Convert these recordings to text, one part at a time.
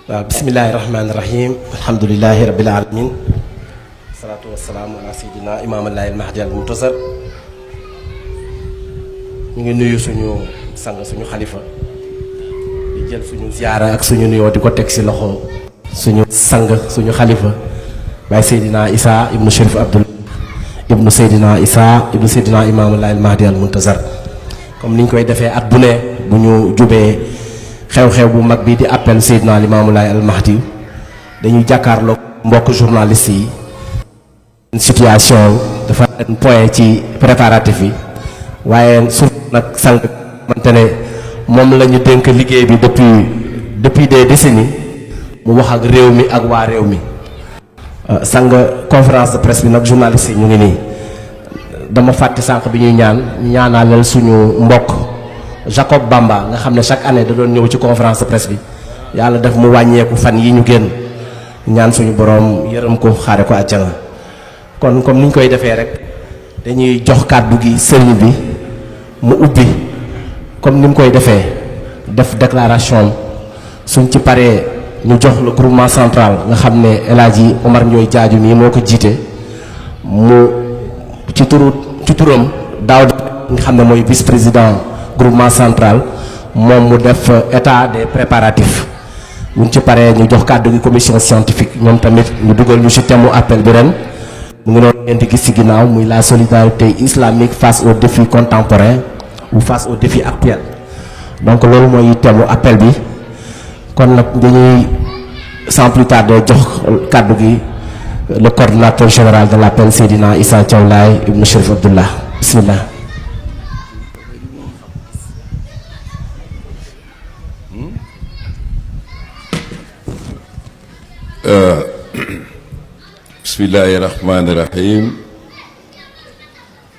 bismillahi rahmaani rahim alhamdulilahi rabbil alamin salaatu wasalaamu ala sayyidina imaamallaahi al-mahdi al-muntazar. ñu ngi nuyu suñu sang suñu xalifa di jël suñu ziyaara ak suñu nuyoo di ko teg ci loxo suñu sang suñu xalifa Baye Seydina Issa ibnu Chérif Abdoul ibnu Seydina Issa ibnu Seydina imaamallaahi al-mahdi al-muntazar. comme ni ñu koy defee at bu ne bu ñu jubee xew-xew bu mag bi di appel Seydina Limaamu Laay al-Mahdi dañuy jàkkaarloog mbokk journaliste yi. situation dafa leen point ci préparatif yi waaye suuf nag sang mante ne moom la ñu dénk liggéey bi depuis des décennies mu wax ak réew mi ak waa réew mi. sang conférence de presse bi nag journaliste yi ñu ngi nii dama fàtte sànq bi ñuy ñaanalal suñu mbokk Jacob Bamba nga xam ne chaque année da doon ñëw ci conférence de presse bi yàlla def mu wàññeeku fan yi ñu génn ñaan suñu borom yërëm ko xaare ko àjjana. kon comme ni ñu koy defee rek dañuy jox kàddu gi sëriñ bi mu ubbi comme ni mu koy defee def déclaration suñ ci paree ñu jox le groupement central nga xam ne El Hadji Omar Ndioy Jaaju mii moo ko jiite mu ci turam daaw nga xam ne mooy vice président groupement central moom mu def état des préparatifs buñ ci paree ñu jox kàddu gi commission scientifique ñoom tamit ñu dugal ñu ci thème appel bi ren mu ngi noonu ngeen di gis ci ginnaaw muy la solidarité islamique face aux défis contemporains ou face aux défis actuels. donc loolu mooy thème appel bi kon nag dañuy sans plus tarder jox kàddu gi le coordinateur général de l'appel Seydina Issa Thiaw Laye ibn Chérif Abdullah. bismillah. bismillahi rahmaani rahim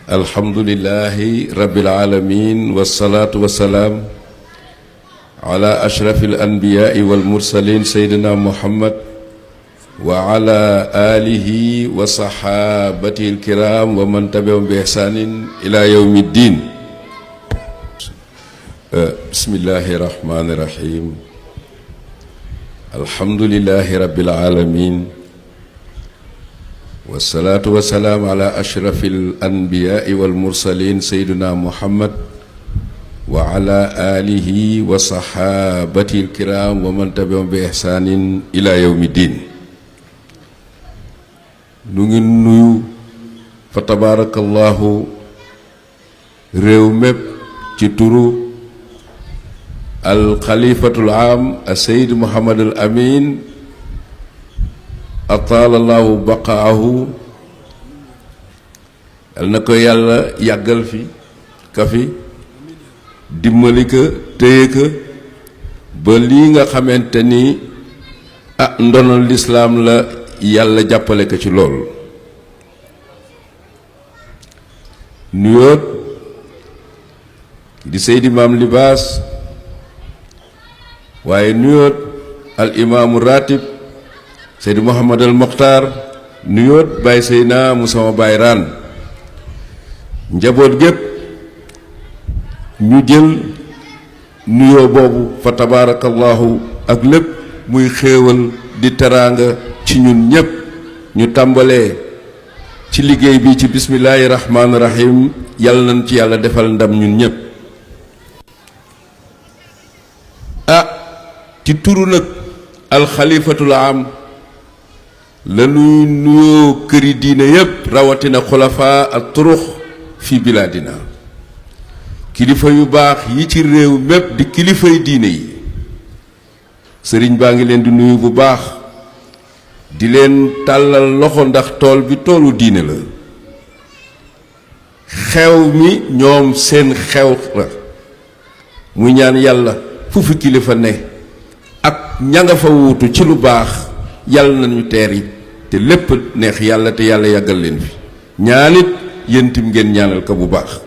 alhamdulillahi rabbil alamin wassalaatu wassalaam ala ashrafil anbiyaai wal mursalin sayyidina muhammad wa ala alihi wa sahabatihi alkiram wa man tabi'ahum bi ihsanin ila yawmi ddin. bismillahi rahmaani rahim alhamdulillahi rabbil alamin wasalaatu wasalaam ala ashrafil anbiyaai wal mursalin sayyidina muhammad wa ala alihi wa sahabatihi alkiram wa man tabi'ahum bi ihsanin ila yawmi ddin. nu ngi nuyu fa tabarakallahu réew mépp ci turu al xalifatul am a sayyid muhammad al amin ataalallahu baqaahu yal na ko yàlla yàggal fi ka fi dimbali ko téye ko ba lii nga xamante ni ndonal lislaam la yàlla jàppale ko ci loolu. nuyoot di seydi maam libaas waaye nuyoot al imaamu ratib Seydi Mouhamad al Mokhtar nuyoot Baye Seyna mu sama Baye Raan njaboot gépp ñu jël nuyoo boobu fa tabaarakallahu ak lépp muy xéewal di teraanga ci ñun ñépp ñu tàmbalee ci liggéey bi ci bismillaahi rahmaani rahim yàlla nañ ci yàlla defal ndam ñun ñépp. ci turu nag alxalifatul am lañuy nuyoo këri diine yépp rawatina xulafaa ak turux fi bilaadina kilifa yu baax yi ci réew mépp di kilifay diine yi sëriñ baa ngi leen di nuyu bu baax di leen tàllal loxo ndax tool bi toolu diine la xew mi ñoom seen xew la muy ñaan yàlla fu fi kilifa ne ak ña nga fa wuutu ci lu baax yàlla nañu teer yi te lépp neex yàlla te yàlla yàggal leen fi ñaanit yéen tim ngeen ñaanal ko bu baax.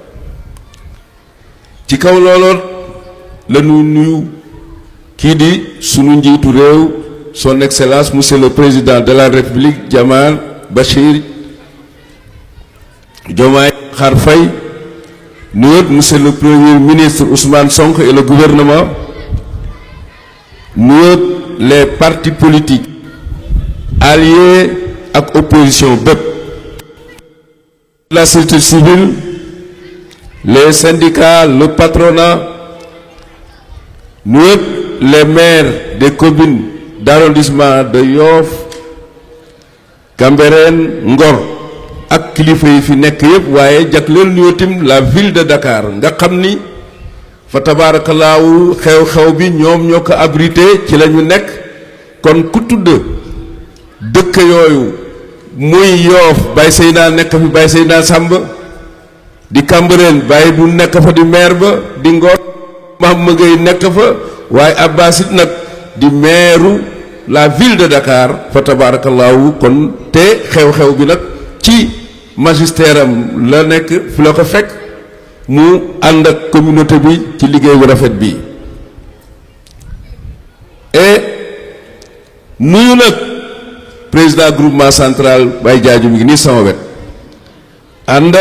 ci kaw looloot lañu nuyu kii di sunu njiitu réew son excellence monsieur le président de la république Diomaye Bachir Diomaye Diakhar Faye nuyoot monsieur le premier ministre Ousmane Sonko et le gouvernement nuyoot les partis politiques alliés ak opposition bépp, la société civile, les syndicats, le patronat, nous, les maires des communes d'arrondissement de Yoff, Cambérène, Ngor ak kilifa yi fi nekk yëpp waaye jagleel ñu tim la ville de Dakar nga xam ni fa tabaarakallaahu xew-xew bi ñoom ñoo ko abrité ci la ñu nekk. kon ku tudd dëkk yooyu muy Yoff Baye Seyna nekk fi Baye Seyna Samb di Cambérène Baye bu nekk fa di maire ba di Ngor Mahama Gueye nekk fa waaye Abbas it nag di maire la ville de Dakar fa tabarakallahu kon te xew-xew bi nag ci magistère am la nekk fi la ko fekk mu ànd ak communauté bi ci liggéey bu rafet bi et nuyu nag président groupement central Baye Jaaju mi ngi nii sama wet ànd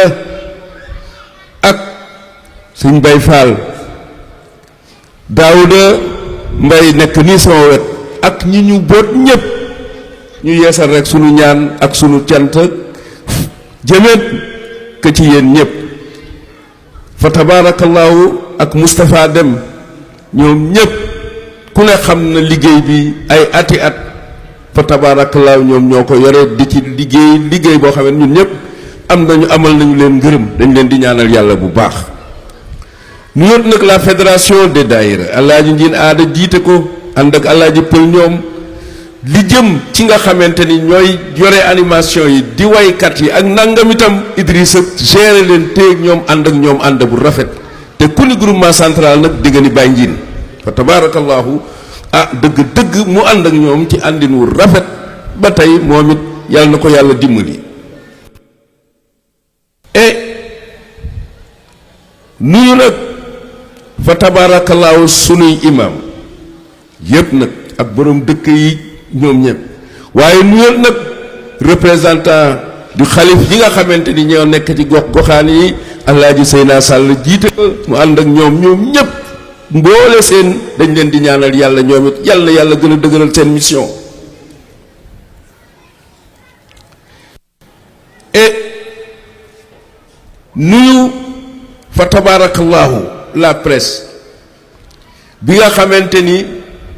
ak suñ Baye Fall Daouda Mbaye nekk nii sama wet ak ñi ñu boot ñëpp ñu yeesal rek sunu ñaan ak sunu cant jëmeet ka ci yéen ñëpp fa tabarakallahu ak Moustapha Dem ñoom ñëpp ku ne xam na liggéey bi ay ati at fa tabarakallahu ñoom ñoo ko yore di ci liggéey boo xam ne ñun ñëpp amal nañu leen ngërëm dañ leen di ñaanal yàlla bu baax. ñu yor nag la fédération des daïra Alaaji Njiin Aada jiite ko ànd ak Alaaji Pël ñoom li jëm ci nga xamante ni ñooy yore animation yi di waykat yi ak nangam itam Idrissa géré leen téeg ñoom ànd ak ñoom ànd bu rafet te ku ni groupement central nag digga ni Baye Njiin fa tabarakallahu dëgg mu ànd ak ñoom ci àndin wu rafet ba tey moom it yàlla na ko yàlla dimbali et nuyu nag fa tabarakallahu sunuy imam yépp nag ak borom dëkk yi ñoom ñëpp waaye nuyul nag représentant du xalif yi nga xamante ni ñoo nekk ci goxaan yi Alaaji Seyna Sall jiite mu ànd ak ñoom ñëpp mboole seen dañ leen di ñaanal yàlla ñoom it yàlla gën a dëgëral seen mission et nuyu fa tabarakallahu la presse bi nga xamante ni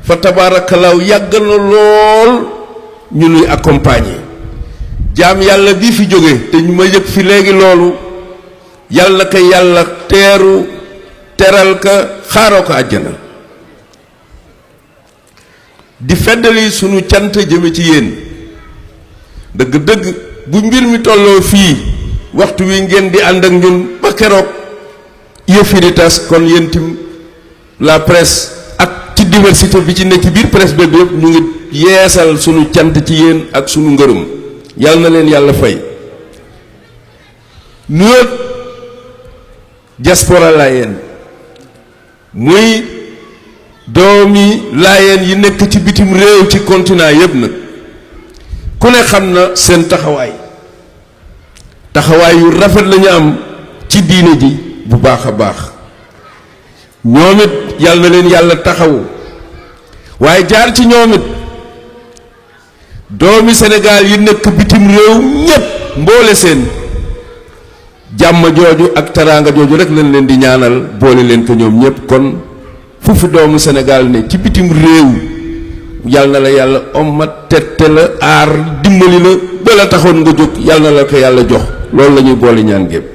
fa tabarakallahu yàgg na lool ñu nuy accompagner jaam yàlla bii fi jóge te ñu ma yëg fi léegi loolu yàlla ka yàlla teral ka xaaroo ko àjjana di feddali sunu cant jëme ci yéen dëgg-dëgg bu mbir mi tolloo fii waxtu wi ngeen di ànd ak ñun ba keroog yëf yi di tas kon yéen tim la presse ak ci diversité bi ci nekk ci biir presse boobu yëpp ñu ngi yeesal sunu cant ci yéen ak sunu ngërëm yàlla na leen yàlla fay nuyoo diaspora Laayeen muy doomi Laayeen yi nekk ci bitim réew ci continent yëpp nag ku ne xam na seen taxawaay yu rafet lañu am ci diine ji bu baax a baax ñoom it yàlla na leen yàlla taxawu waaye jaar ci ñoom it doomi Sénégal yi nekk bitim réew ñépp mboole seen jàmm jooju ak teraanga jooju rek lañ leen di ñaanal boole leen ko ñoom ñépp kon fu fi doomu Sénégal ne ci bitim réew yàlla na la yàlla ommat tette la aar dimbali la ba la taxoon nga jóg yàlla na la ko yàlla jox loolu la ñuy boole ñaan gépp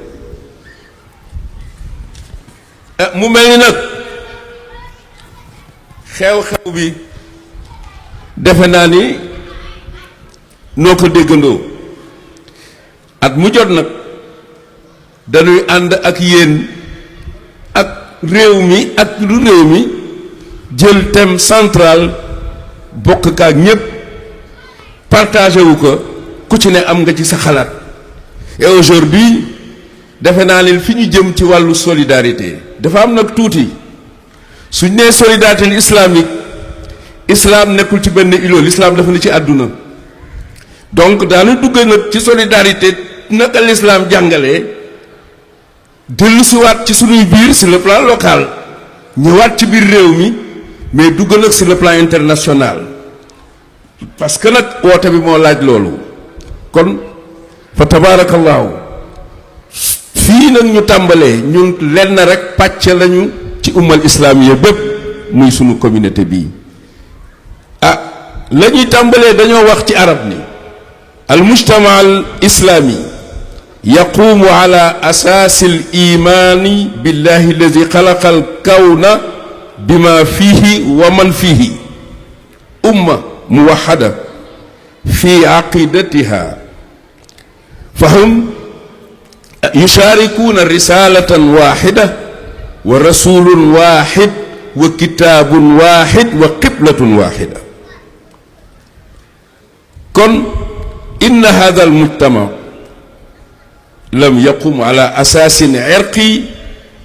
mu mel ni nag xew-xew bi defe naa ni noo ko déggandoo at mu jot nag dañuy ànd ak yéen ak réew mi ak lu réew mi jël thème central bokk kaak ñépp partagé wu ko ku ci ne am nga ci sa xalaat et aujourd'hui defe naa leen fi ñu jëm ci wàllu solidarité dafa am nag tuuti suñ nee solidarité islamique islam nekkul ci benn îlot l'islam dafa ne ci àdduna donc daanu dugg nag ci solidarité naka l'islam jàngalee dellusiwaat ci suñuy biir sur le plan local ñëwaat ci biir réew mi mais dugg nag sur le plan international parce que nag woote bi moo laaj loolu kon fa tabaarakallaahu fii nag ñu tàmbalee ñun lenn rek pàcc lañu ci ummal islaamiya bépp muy sunu communauté bii la ñuy tàmbalee dañoo wax ci arab ni al mujtama al islaami yaquumu ala asaasi al imaani billahi alladi xalaqa al kawna bima fihi wa man fihi umma muwaxada fi aqidatiha fahum yusharikuuna risalatan waxida wa rasulun waxid wa kitaabun waxid wa qiblatun waxida kon inna hada almujtama lam yaqum ala asaasin irqi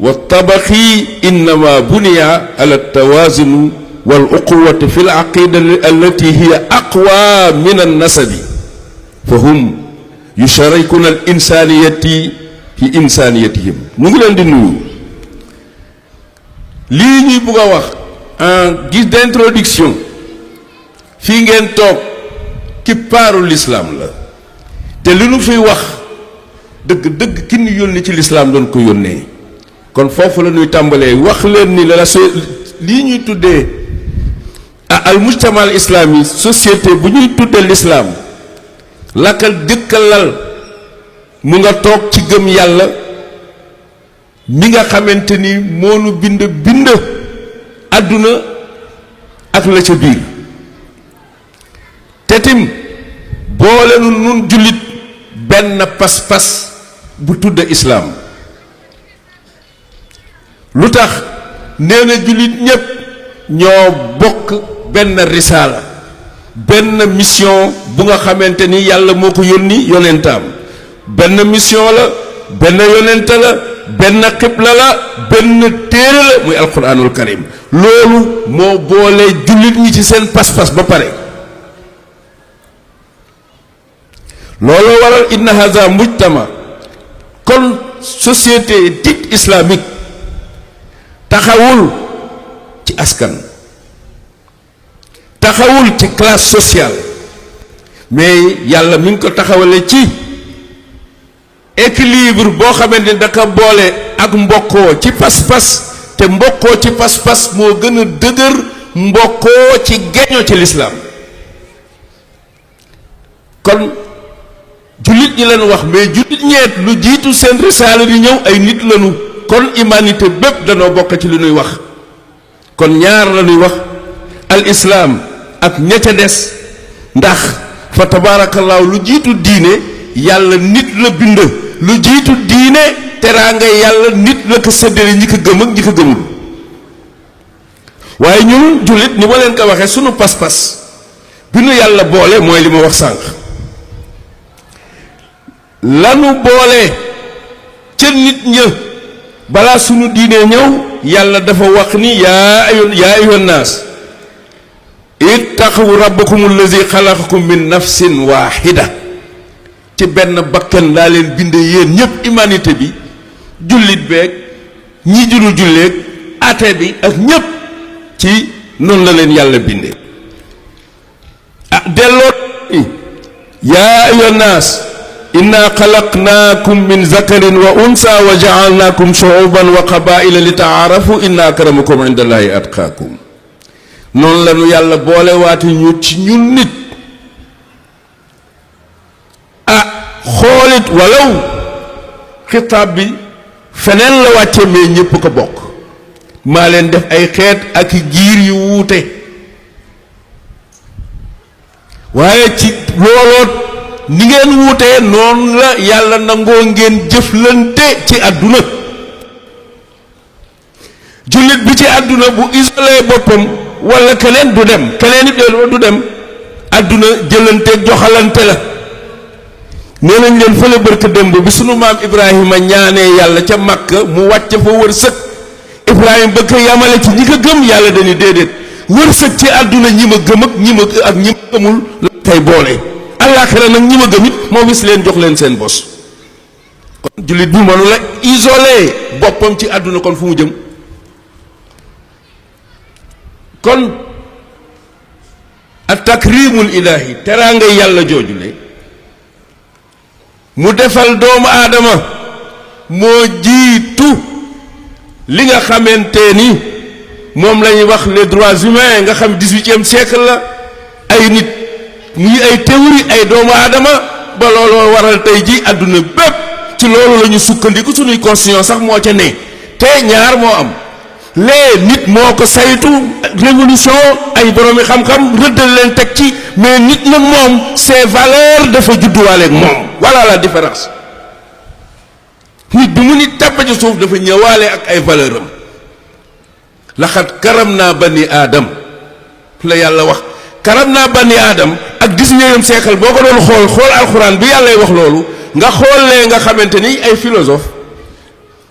wa tabaqi innama buniya ala altawazun wal uquwati fi alaqida allati hiya aqwa min annasabi fahum yusharikuna al insaniyati fi insaniyatihim ñu ngi leen di nuyu lii ñuy bugg a wax en guise d'introduction fii ngeen toog kippaaru lislaam la te li nu fiy wax dëgg-dëgg ki ñu yónni ci lislaam doon ko yónnee kon foofu la ñuy tàmbalee wax leen ni la lii ñuy tuddee al mujtama al islami société bu ñuy tuddee lislaam lakkal dëkkalal mu nga toog ci gëm yàlla mi nga xamante ni moonu bind àdduna ak la ca biir te tim boole nu nun jullit benn pas-pas bu tudd islaam lu tax nee na jullit ñépp ñoo bokk benn risaala benn mission bu nga xamante ni yàlla moo ko yónni yonentaam benn mission la benn yonenta la benn xibla la benn téere la muy alquranul karim loolu moo boole jullit ñi ci seen pas-pas ba pare looloo waral inna haza mujtama kon société dite islamique taxawul ci askan taxawul ci classe sociale mais yàlla mi ngi ko taxawale ci équilibre boo xamante ni daka boole ak mbokkoo ci pas-pas te mbokkoo ci pas-pas moo gën a dëgër mbokkoo ci geño ci lislaam kon jullit ñi leen wax mais jullit ñeet lu jiitu seen risaala di ñëw ay nit lañu kon humanité bépp danoo bokk ci li ñuy wax kon ñaar la ñuy wax al islaam ak ña ca des ndax fa tabaarakallaahu lu jiitu diine yàlla nit la bind lu jiitu diine teraanga yàlla nit la ko séddale ñi ko gëm ak ñi ko gëmul waaye ñun jullit ni ma leen ko waxee sunu pas-pas bi nu yàlla boole mooy li ma wax sànq lanu boole ca nit ña balaa sunu diine ñëw yàlla dafa wax ni yaa ayyuhan naas ittaqu rabbakum allazi xalaqakum min nafsin waahida ci benn bakkan laa leen binde yéen ñépp humanité bi jullit beeg ñi jurul julleeg ate bi ak ñépp ci noonu la leen yàlla binde delloo ni yaa ayyuhan naas inna xalaqnaakum min zakarin wa unsa wa jaalnaakum shuuban wa qabaila li taarafu inna akramakum inda allahi atqaakum noonu la ñu yàlla boole waati ñu ci ñun nit xoolit walaw xitaab bi feneen la wàcce mais ñépp ko bokk maa leen def ay xeet ak giir yu wuute waaye ci looloot ni ngeen wuutee noonu la yàlla nangoo ngeen jëflante ci àdduna jullit bi ci àdduna bu isolé boppam walla keneen du dem keneen it du dem àdduna jëlanteeg joxalante la nee nañ leen fële barka démb bi sunu maam Ibrahima ñaanee yàlla ca Makka mu wàcc fa wërsëg Ibrahima ba ko yamale ci ñi ko gëm yàlla dañuy déedéet wërsëg ci àdduna ñi ma gëm ak ñi ma gëmul la tey boole àllaaxira nag ñi ma gëm it moo gis leen jox leen seen bos kon jullit bi mënu la isolé boppam ci àdduna kon fu mu jëm kon at takrimul ilahi teraanga yàlla joojule mu defal doomu aadama moo jiitu li nga xamante ni moom la ñuy wax les droits humains nga xam 18e siècle la ay nit muy ay théorie ay doomu aadama ba looloo waral tey ji àdduna bépp ci loolu la ñu sukkandiku suñuy constitution sax moo ca ne te ñaar moo am lee nit moo ko saytu révolution ay boroomi xam-xam rëddal leen teg ci mais nit nag moom ses valeurs dafa judduwaaleeg moom voilà la différence nit bi mu nit tàbba ci suuf dafa ñëwaale ak ay valeur am laxat karam naa bani aadam la yàlla wax karam naa bani aadam ak 19e siècle boo ko doon xool alxuraan bi yàllay wax loolu nga xoolee nga xamante ni ay philosophe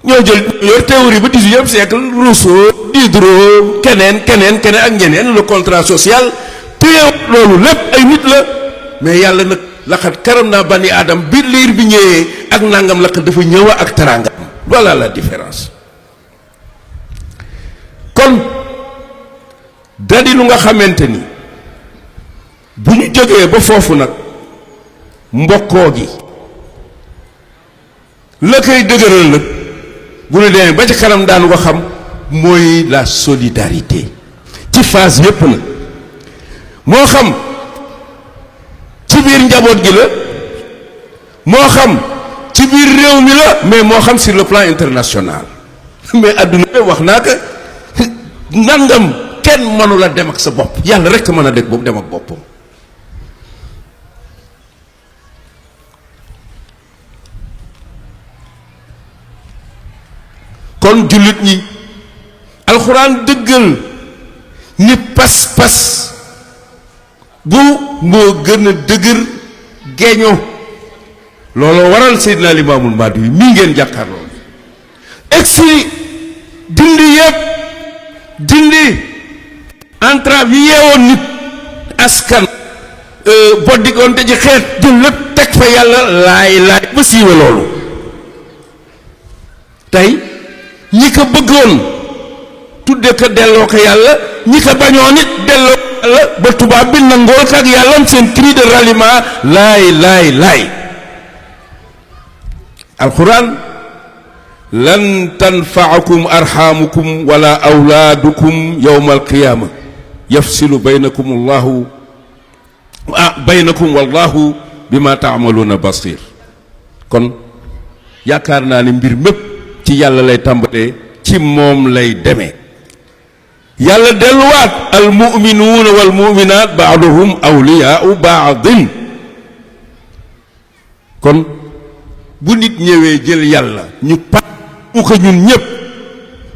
ñoo jël yor théorie ba 18e siècle Rousseau Diderot keneen ak ñeneen le contrat social téye loolu lépp ay nit la mais yàlla nag laxat karam naa bani aadam bi liir bi ñëwee ak nangam laxat dafa ñëwa ak taranga voilà la différence kon dadi lu nga xamante ni bu ñu jógee ba foofu nag mbokkoo gi la koy dëgëral nag bu ñu demee ba ci kanam daan ko xam mooy la solidarité ci phase yépp nag moo xam ci biir njaboot gi la moo xam ci biir réew mi la mais moo xam sur le plan international mais adduna wax naa ko nangam kenn mënu la dem ak sa bopp yàlla rekk mën a dégg boobu dem ak boppam kon jullit ñi alxuraan dëggal ni pas-pas bu moo gën a dëgër geeño looloo waral Seydina Limaamul Mahdi yi mii ngeen jàkkaarloo egsi dindi yëpp dindi entrave yi yeewoon nit askan boddigoonte ci xeet jël lépp teg fa yàlla laay ba siiwe loolu tey ñi ko bëggoon tudde ko delloo ko yàlla ñi ko bañoon it delloo yàlla ba tubaab bi nangool ko ak yàllam seen cri de ralliement laay alquran lan tanfaakum arxaamukum wala awlaadukum yowma alqiyaama yafsilu baynakum allahu baynakum wallahu bima taamaluuna basir kon yaakaar naa ni mbir mépp ci yàlla lay tàmbalee ci moom lay demee yàlla delluwaat almuminuuna walmuminaat baaduhum awliyaau baadin kon bu nit ñëwee jël yàlla ñu mu ko ñun ñëpp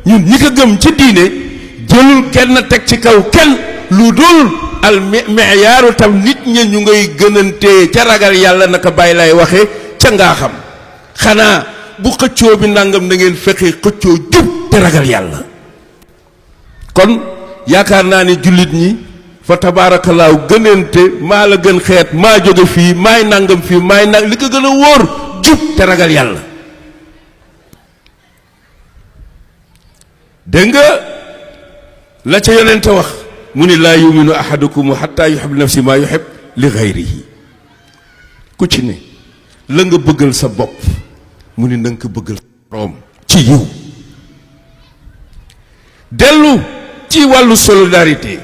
ñun ñi ko gëm ci diine jëlul kenn teg ci kaw kenn lu dul al meyaaru tam nit ña ñu ngay gënantee ca ragal yàlla naka bàyyi lay waxe ca ngaa xam xanaa bu xëccoo bi nangam da ngeen fexe xëccoo jub te ragal yàlla kon yaakaar naa ni jullit ñi fa tabaarakallaahu gënante maa la gën xeet maa jóge fii maay nangam fii maay nang li ko gën a wóor jub te ragal yàlla dégg nga la ca yonente wax mu ni laa yuminu ahadukum hatta yuhib nafsi maa yuhib li gayrihi ku ci ne la nga bëggal sa bopp mu ni nanga ko bëggal room ci yiw dellu ci wàllu solidarité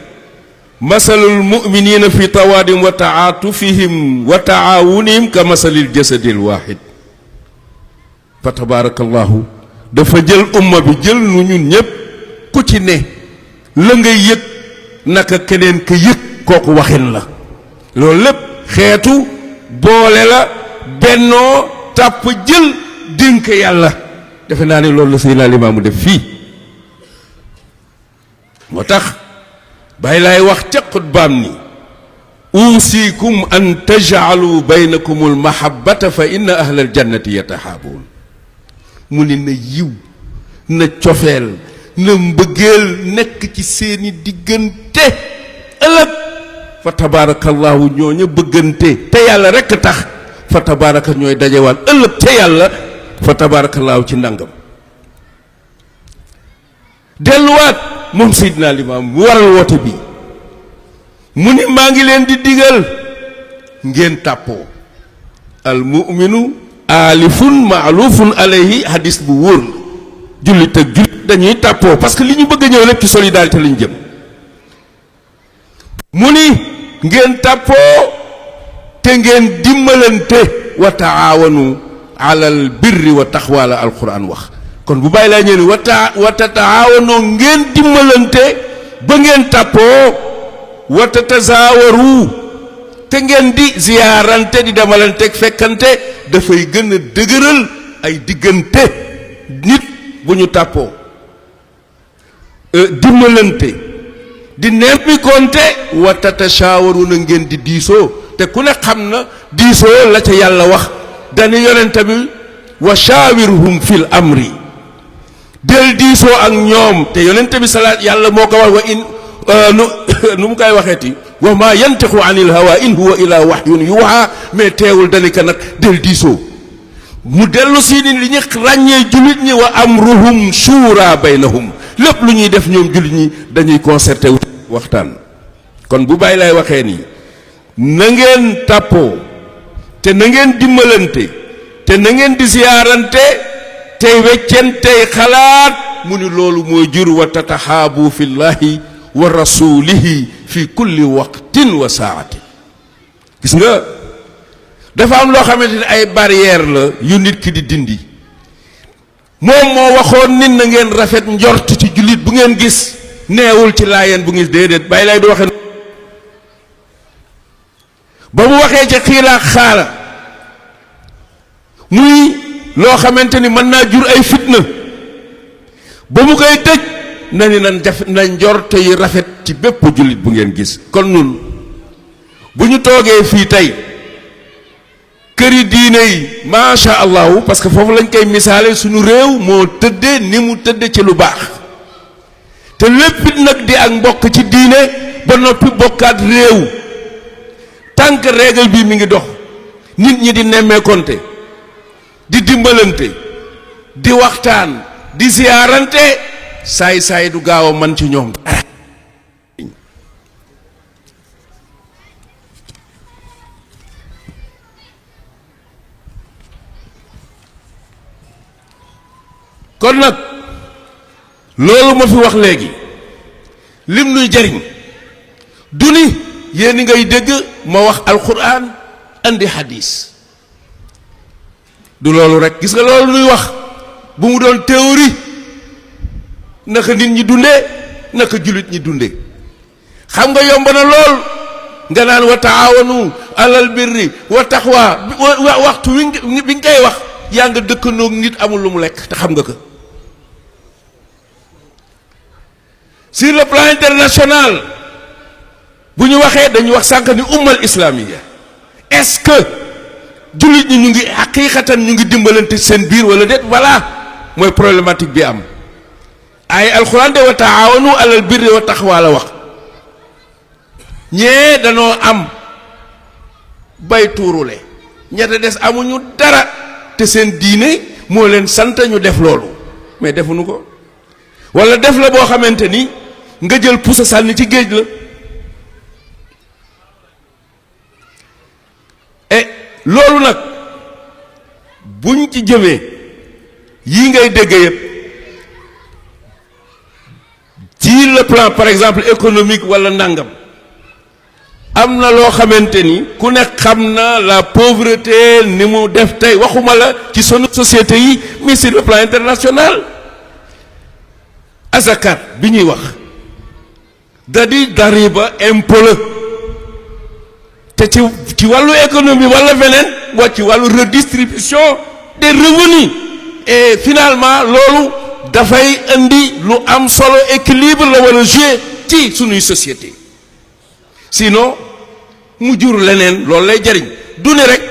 masalul muminina fi tawaadim wa taatufihim wa taawunihim ka masalil jasadil waahid fa tabarakallahu dafa jël umma bi jël nu ñun ñépp ku ci ne la nga yëg naka keneen ka yëg kooku waxin la loolu lépp xeetu boole la bennoo tàpp jël dénk yàlla defe naa ne loolu la Seydina Limaamu def fii moo tax bàyyi laay wax ca xutbaam ni uusikum an tajcalu baynakum almahabata fa inna ahla aljannati yataxaabuun mu ni na yiw na cofeel na mbëggeel nekk ci seeni diggante ëllëg fa tabaarakallahu ñooña bëggante te yàlla rekk tax fa tabaaraka ñooy dajewaat ëllëg ca yàlla fa tabaarakallahu ci ndangam delluwaat moom Seydina Limaam mu waral woote bi mu ni maa ngi leen di digal ngeen tàppoo al mu'minu alifun ma'lufun alayhi hadis bu wóor la jullit ak jullit dañuy tàppoo parce que li ñu bëgg a ñëw lépp ci solidarité lañu jëm mu ni ngeen tàppoo te ngeen dimbalante wa taawanu alal birri wa taqwa la alquran wax kon bu bàyyi laa ñëw ni wa tataawanoo ngeen dimbalante ba ngeen tàppoo wa tatazaawaru te ngeen di ziyaarante di demalanteeg fekkante dafay gën a dëgëral ay diggante nit bu ñu tàppoo dimbalante di nemmikonte wa tatashaawaru na ngeen di diisoo te ku ne xam na diisoo la ca yàlla wax dañu yonente bi wa shaawirhum fil amri del diisoo ak ñoom te yonente bi salaat yàlla moo ko wax wa in nu mu koy waxeeti wa ma yantiqu anil hawa in huwa ila wahyun yuha mais teewul danika nag del diisoo mu dellu si ni li ñu ràññee jullit ñi wa amruhum shura baynahum lépp lu ñuy def ñoom jullit ñi dañuy concerté wu waxtaan kon bu bàyyi lay waxee nii na ngeen tàppoo te na ngeen dimbalante te na ngeen di ziyaarante tey weccentey xalaat mu ni loolu mooy jur wa tataxaabu fillahi wa rasulihi fi kulli waqtin wa saatin gis nga dafa am loo xamante ni ay barrière la yu nit ki di dindi moom moo waxoon nit na ngeen rafet njort ci jullit bu ngeen gis neewul ci laayeen bu ngis déedéet bàyyi lay du waxe ba mu waxee ca xiilaa xaala muy loo xamante ni mën naa jur ay fitna ba mu koy tëj na ni na njorte yi rafet ci bépp jullit bu ngeen gis kon nun bu ñu toogee fii tey këri diine yi macha allahu parce que foofu lañ koy misaale suñu réew moo tëdde ni mu tëdde ci lu baax te lépp nag di ak mbokk ci diine ba noppi bokkaat réew tant que règle bi mi ngi dox nit ñi di nemmeekonte di dimbalante di waxtaan di ziyaarante saay-saay du gaaw a man ci ñoom kon nag loolu ma fi wax léegi lim nuy jariñ du ni yéen ngay dégg ma wax alquran andi hadis du loolu rek gis nga loolu nuy wax bu mu doon théorie naka nit ñi dundee naka jullit ñi dundee xam nga yomb na lool nga naan wa taawanu alal birri wa taqwa waxtu bi nga koy wax yaa nga dëkkanoog nit amul lu mu lekk te xam nga ko sur le plan international bu ñu waxee dañuy wax sànq ni ummal islamiya est-ce que jullit ñi ñu ngi xaqiiqatan ñu ngi dimbalante seen biir wala déet voilà mooy problématique bi am ay alxuraan de wa taawanu alal birri wa taqwa la wax ñee danoo am bay tuurule ñette des amuñu dara te seen diine moo leen sant ñu def loolu mais defuñu ko wala def la boo xamante ni nga jël pusa sànni ci géej la et loolu nag buñ ci jëmee yii ngay dégg yëpp ci le plan par exemple économique wala nangam am na loo xamante ni ku nekk xam na la pauvreté ni mu def tey waxuma la ci sunu société yi mais sur le plan international azakat bi ñuy wax da di dariba impôt la te ci wàllu économie wala feneen wa ci wàllu redistribution des revenus et finalement loolu dafay indi lu am solo équilibre la war a jouer ci sunuy société sinon mu jur leneen loolu lay jariñ du ne rek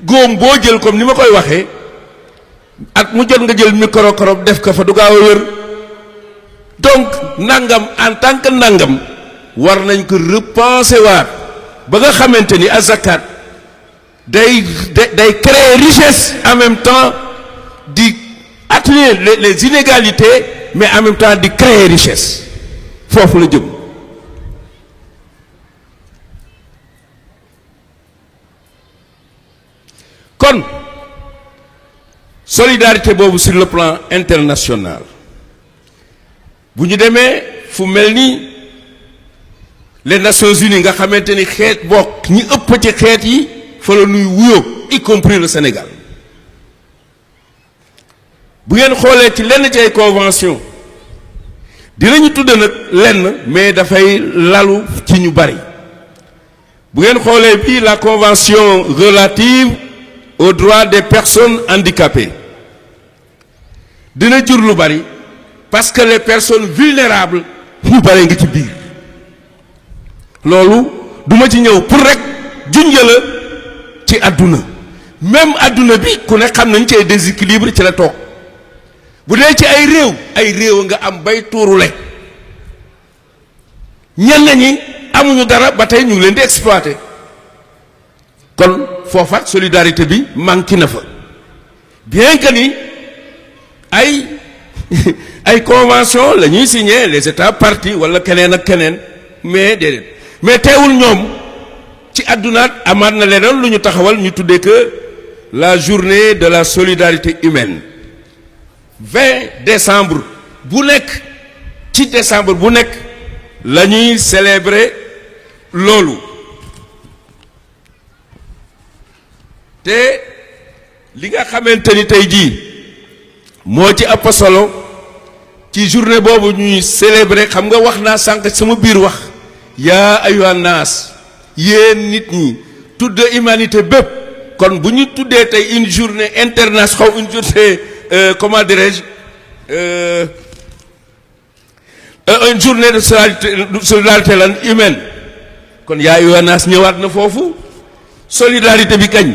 góom boo jël comme ni ma koy waxee at mu jot nga jël microcrobe def ko fa du gaaw a wér donc nangam en tant que nangam war nañ ko repenser waat ba nga xamante ni azakat day créer richesse en même temps di atténuer les inégalités mais en même temps di créer richesse foofu la jëm kon solidarité boobu sur le plan international bu ñu demee fu mel ni les Nations Unies nga xamante ni xeet bokk ñi ëpp ci xeet yi fa la nuy wuyoo y compris le Sénégal bu ngeen xoolee ci lenn ci ay convention dinañu tudd nag lenn mais dafay lalu ci ñu bari bu ngeen xoolee bii la convention relative aux droits des personnes handicapées dina jur lu bari parce que les personnes vulnérables ñu bari nga ci biir loolu duma ci ñëw pour rek junj la ci àdduna même àdduna bi ku ne xam nañ ci ay déséquilibre ci la toog bu dee ci ay réew nga am bay tuurule ñenn ñi amuñu dara ba tey ñu ngi leen di exploiter kon foofa solidarité bi manqué na fa bien que ni ay convention la ñuy signer les états parties wala keneen ak keneen mais déedéet mais teewul ñoom ci àddunaat amaat na leneen lu ñu taxawal ñu tuddee que la journée de la solidarité humaine 20 décembre bu nekk ci décembre bu nekk la ñuy célébrer loolu te li nga xamante ni tey jii moo ci ëpp solo ci journée boobu ñuy célébrer xam nga wax naa sànq sama biir wax yaa ayyuhan naas yéen nit ñi tudd humanité bépp kon bu ñu tuddee tey une journée internationale une journée comment dirais-je une journée de solidarité lan humaine kon yaa ayyuhan naas ñëwaat na foofu solidarité bi kañ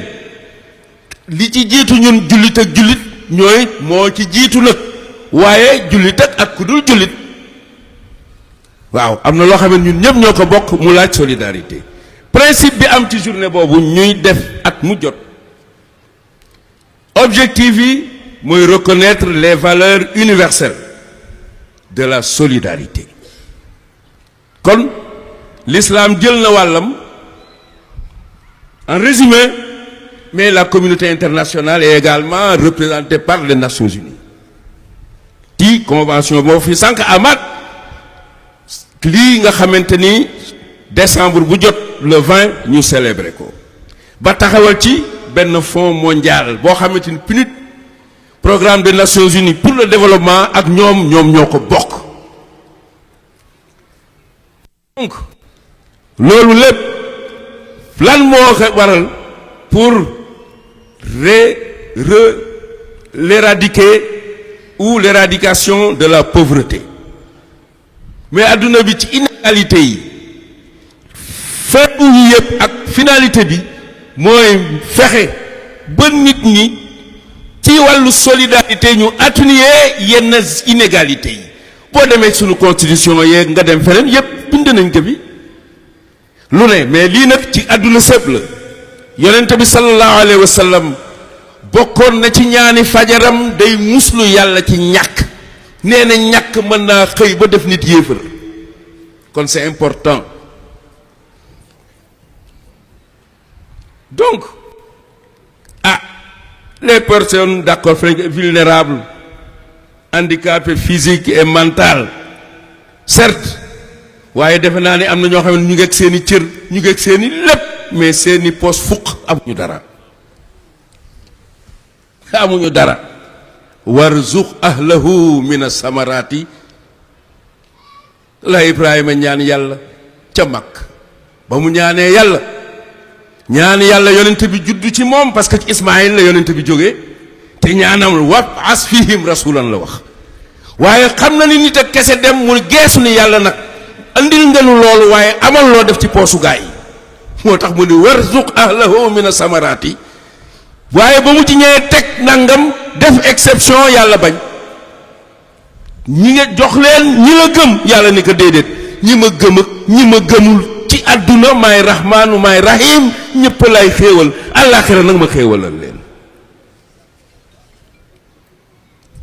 li ci jiitu ñun jullit ak jullit ñooy moo ci jiitu nag waaye jullit ak ku dul jullit waaw am na loo xam ne ñun ñëpp ñoo ko bokk mu laaj solidarité principe bi am ci journée boobu ñuy def at mu jot objectif yi mooy reconnaître les valeurs universelles de la solidarité kon l'islam jël na wàllam en résumé mais la communauté internationale est également représentée par les Nations Unies ci convention boo fi sànq amaat lii nga xamante ni décembre bu jot le 20 ñu célébrer ko ba taxawal ci benn fonds mondial boo xamante ni PNUD programme des Nations Unies pour le développement ak ñoom ñoo ko bokk donc loolu lépp lan moo ko waral pour l'éradiquer ou l'éradication de la pauvreté mais adduna bi ci inégalité yi feebu yi yëpp ak finalité bi mooy fexe ba nit ñi ci wàllu solidarité ñu atténuer yenn inégalité yi boo demee suñu constitution yeeg nga dem feneen yëpp bind nañ ko bi lu ne mais lii nag ci àdduna sépp la yonent bi sallallahu alayhi wa sallam bokkoon na ci ñaani fajaram day muslu yàlla ci ñàkk nee na ñàkk mën naa xëy ba def nit yéefar kon c'est important donc les personnes d'accord vulnérables handicapées physiques et mentales certes waaye defe naa ne am na ñoo xam ne ñu ngi ak seeni cër ñu ngi ak seeni lépp mais seeni poos fuq amuñu dara warzuq ahlahu min as-samarati la Ibrahima ñaan yàlla ca Makka ba mu ñaanee yàlla yonent bi juddu ci moom parce que ci Ismaïl la yonent bi jógee te ñaanam wab'as fihim rasulan la wax waaye xam na ni nit ak kese dem mu geesu ni yàlla nag andil ngelu loolu waaye amal loo def ci poosu gaa yi moo tax mu ni warzuq ahlahu min as-samarati waaye ba mu ci ñëwee teg nangam def exception yàlla bañ ñi nga jox leen ñi la gëm yàlla ni ko déedéet ñi ma gëm ak ñi ma gëmul ci àdduna maay rahmaanu maay rahim ñëpp lay xéewal àllaaxira nag ma xéewalal leen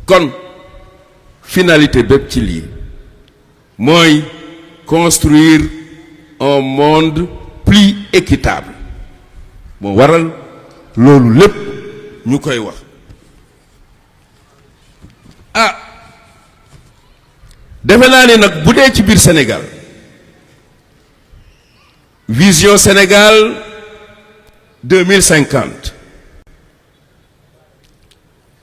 kon finalité bépp ci lii mooy construire un monde plus équitable moo waral loolu lépp ñu koy wax ah defe naa ne nag bu dee ci biir Sénégal vision Sénégal 2050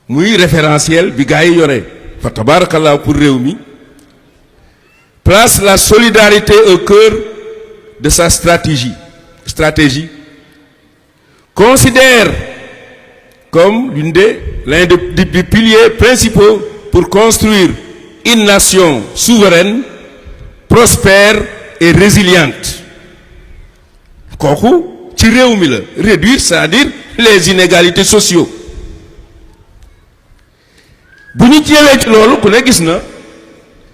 muy référentiel bi gaa yi yore fa tabarakallah pour réew mi place la solidarité au cœur de sa stratégie considère comme l'un des piliers principaux pour construire une nation souveraine, prospère et résiliente. kooku ci réew mi la réduire c'est-à-dire les inégalités sociaux bu ñu jëlee ci loolu ku ne gis na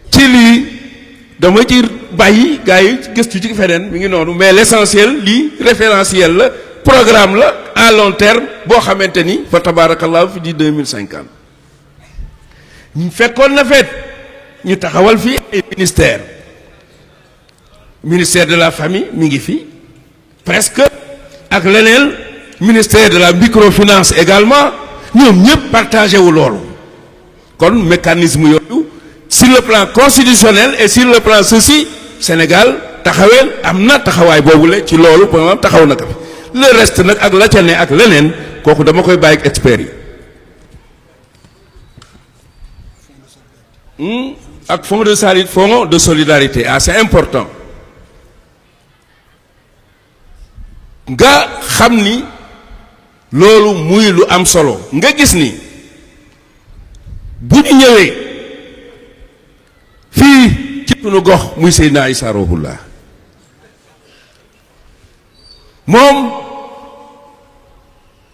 ci lii dama ci bàyyi gars yi gëstu ci feneen mi ngi noonu mais l'essentiel lii référentiel la programme la à long terme boo xamante ni fa tabarakallah fi di 2050 ñu fekkoon na feet ñu taxawal fii ay ministère de la famille mi ngi fi presque ak leneen ministère de la microfinance également ñoom ñëpp partagé wu loolu kon mécanisme yooyu sur le plan constitutionnel et sur le plan ceci Sénégal taxaweel am na taxawaay boobule ci loolu pour moom taxaw na ko fi le reste nag ak la ca ne ak leneen kooku dama koy bàyyi ak experts yi ak fonds de solidarité ah c'est important nga xam ni loolu muy lu am solo nga gis ni bu ñu ñëwee fii ci sunu gox muy Seydina Issa Rouhoullah moom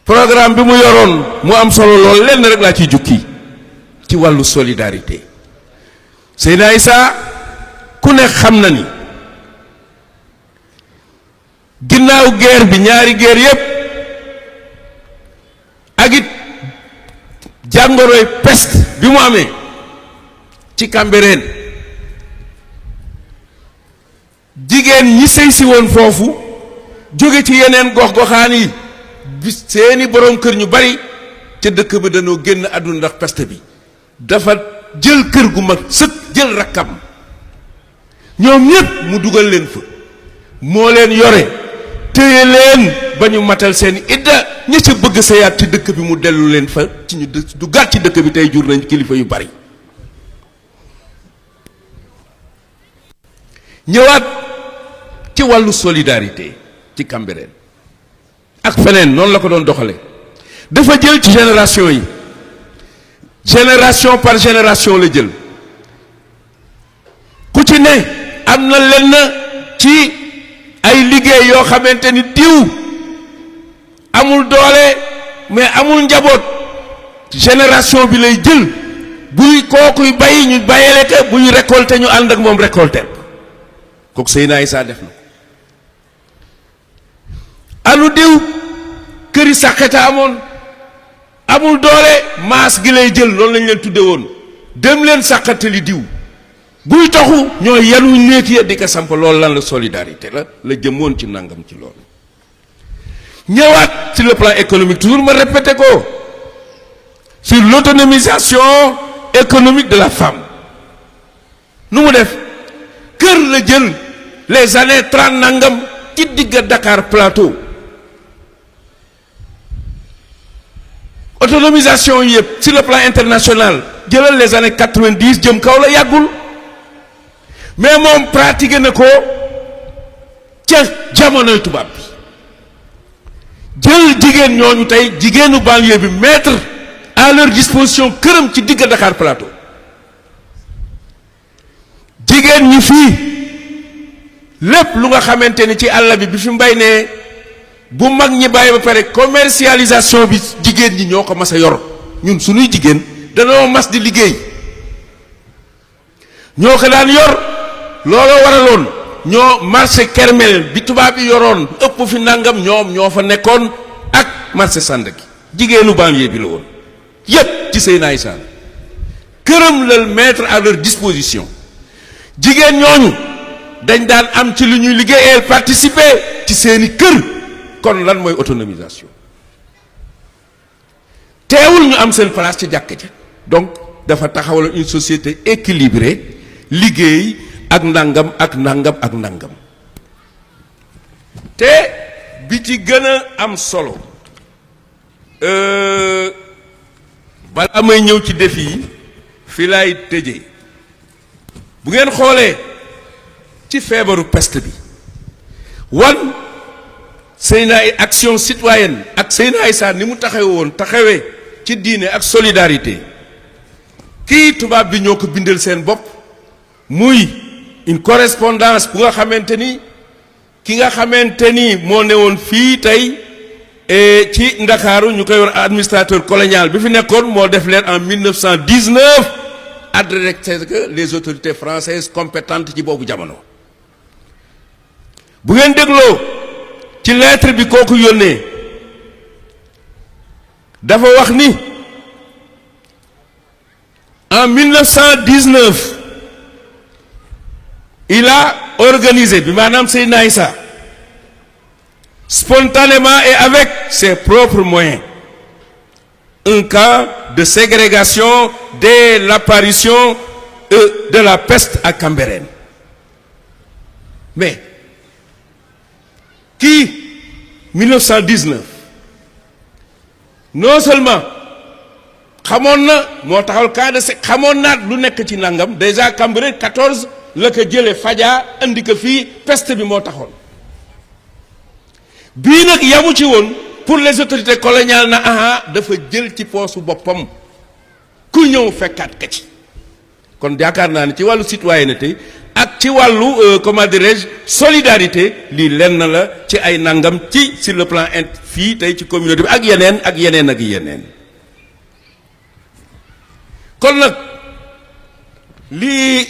programme bi mu yoroon mu am solo lool lenn rek laa ciy jukki ci wàllu solidarité Seydina Issa ku ne xam na ni ginnaaw guerre bi ñaari guerre yépp ak it jàngoroy peste bi mu amee ci Cambérène jigéen ñi sëy si woon foofu jóge ci yeneen gox-goxaan yi bi seeni boroom kër ñu bari ca dëkk ba dañoo génn àdduna ndax peste bi dafa jël kër gu mag sëkk jël rakkam ñoom ñépp mu dugal leen fa moo leen yore téye leen ba ñu matal seen idda ña ca bëgg sayaat ci dëkk bi mu dellu leen fa ci ñu du gàtt ci dëkk bi tey jur nañ kilifa yu bari ñëwaat ci wàllu solidarité ci Cambérène ak feneen noonu la ko doon doxale dafa jël ci génération yi génération par génération la jël ku ci ne am na lenn ci ay liggéey yoo xamante ni diw amul doole mais amul njaboot génération bi lay jël buy kookuy bàyyi ñu bàyyele ko buy récolter ñu ànd ak moom récolter kooku Seydina Issa def na anu diw këri sàqeta amul doole maas gi lay jël loolu lañ leen tudde woon dem leen sàqatali diw buy taxu ñoo yanu néeg ya di ko samp loolu lan la solidarité la jëmoon ci nangam ci loolu ñëwaat sur le plan économique toujours ma répété ko sur l'autonomisation économique de la femme nu mu def kër la jël les années 30 nangam ci digga Dakar Plateau autonomisation yëpp sur le plan international jëlal les années 90 jëm kaw la yàggul mais moom pratiqué na ko ca jamonoy tubaab bi jël jigéen ñooñu tey jigéenu banlieue bi mettre à leur disposition këram ci digga Dakar Plateau jigéen ñi fii lépp lu nga xamante ni ci àll bi fi mbay ne bu mag ñi bàyyi ba pare commercialisation bi jigéen ñi ñoo ko mas a yor ñun suñuy jigéen danoo mas di liggéey ñoo ko daan yor looloo waraloon ñoo marché Kermel bi tubaab yi yoroon ëpp fi nangam ñoom ñoo fa nekkoon ak marché Sandaga jigéenu banlieue bi la woon yépp ci Seydina Issa këram la mettre à leur disposition jigéen ñooñu dañ daan am ci lu ñuy liggéeyee participer ci seeni kër kon lan mooy autonomisation teewul ñu am seen place ci jàkk ja. donc dafa taxawal une société équilibrée liggéey ak nangam ak nangam ak nangam te bi ci gën a am solo balaa may ñëw ci défi yi fi laay tëjee bu ngeen xoolee ci feebaru peste bi wan Seydina ay action citoyenne ak Seydina Issa ni mu taxawee ci diine ak solidarité kii tubaab bi ñoo ko bindal seen bopp muy une correspondance bu nga xamante ni ki nga xamante ni moo newoon fii tey ci Ndakaaru ñu koy war administrateur colonial bi fi nekkoon moo def leen en 1919 adressé que les autorités françaises compétentes ci boobu jamono bu ngeen dégloo ci lettre bi kooku yónnee dafa wax ni en 1919 il a organisé bi maanaam Seydina Issa spontanément et avec ses propres moyens un camp de ségrégation dès l'apparition de la peste à Cambérène mais kii 1919 non seulement xamoon na moo taxawal cas de xamoon naat lu nekk ci nangam déjà Cambérène 14 la ko jële Fadia andi ko fii peste bi moo taxoon bii nag yamu ci woon pour les autorités coloniales na aha dafa jël ci poosu boppam ku ñëw fekkaat ka ci kon yaakaar naa ne ci wàllu citoyenneté ak ci wàllu comment dirais-je solidarité lii lenn la ci ay nangam ci sur le plan fii tey ci communauté bi ak yeneen ak yeneen ak yeneen kon nag lii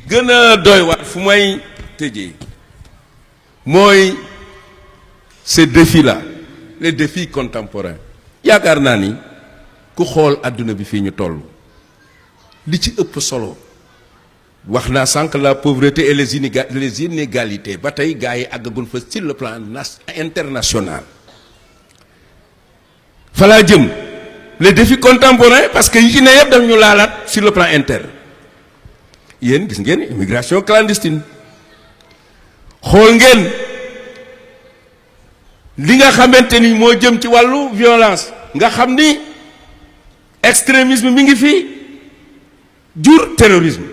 gën a doy waar fu may tëjee mooy ces défis là les défis contemporains yaakaar naa ni ku xool àdduna bi fii ñu toll li ci ëpp solo wax naa sànq la pauvreté et les inégalités ba tey gars yi àggagul fa sur le plan international fa laa jëm les défis contemporains parce que yi ci ne yëpp daf ñu laalaat sur le plan interne yéen gis ngeen immigration clandestine xool ngeen li nga xamante ni moo jëm ci wàllu violence nga xam ni extrémisme mi ngi fi jur terrorisme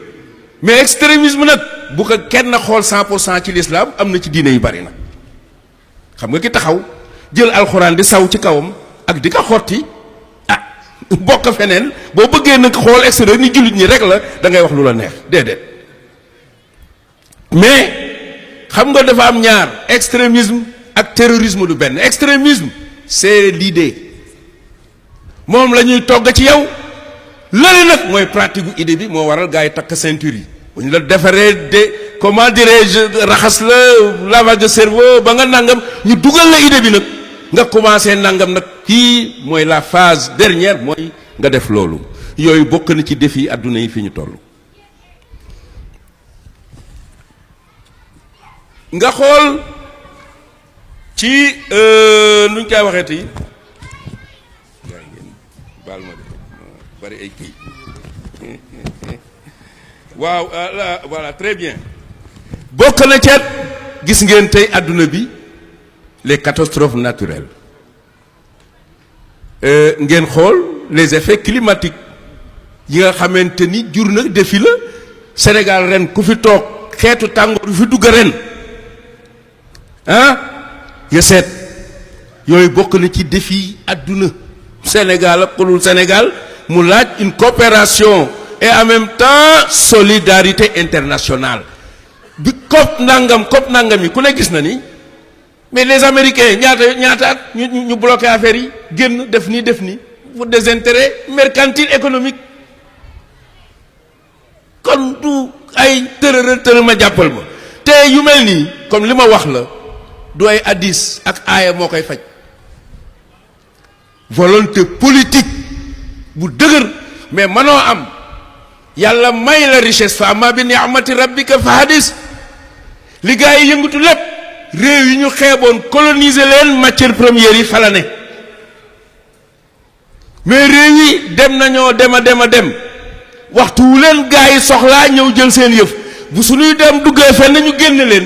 mais extrémisme nag bu ko kenn xool 100% ci l'islam am na ci diine yu bari nag xam nga ki taxaw jël alxuraan di saw ci kawam ak di ko xotti bokk feneen boo bëggee nag xool extérieur ni jullit ñi rek la da ngay wax lu la neex déedéet mais xam nga dafa am ñaar extrémisme ak terrorisme du benn extrémisme c'est l'idée moom la ñuy togg ci yow lële nag mooy pratique gu idée bi moo waral gars yi takk ceinture yi bu ñu la defaree de comment dirais-je raxas la lavage de cerveau ba nga nangam ñu dugal la idée bi nag nga commencé nangam nag kii mooy la phase dernière mooy nga def loolu yooyu bokk na ci défi adduna yi fi ñu toll. nga xool ci nu ñu koy waxeeti baal ma de bari ay kii waaw voilà très bien bokk na ceet gis ngeen tey adduna bi les catastrophes naturelles ngeen xool les effets climatiques yi nga xamante ni jur na défi la Sénégal ren ku fi toog xeetu tàngoor yu fi dugg ren nga seet yooyu bokk na ci défi adduna Sénégal ak xulul Sénégal mu laaj une coopération et en même temps solidarité internationale bi COP nangam yi ku ne gis na ni mais les Américains ñaata at ñu bloqué affaire yi génn def ni pour des intérêts mercantiles économiques kon du ay tërë ma jàppal ma te yu mel nii comme li ma wax la du ay hadiis ak aaya moo koy faj volonté politique bu dëgër mais mënoo am yàlla may la richesse fa amma bi ni'mati rabbika fa hadis li gaa yi yëngatu lépp réew yi ñu xeeboon coloniser leen matière première yi fa la ne mais réew yi dem nañoo dem waxtu wu leen gaa yi soxlaa ñëw jël seen yëf bu suñuy dem duggee fenn ñu génn leen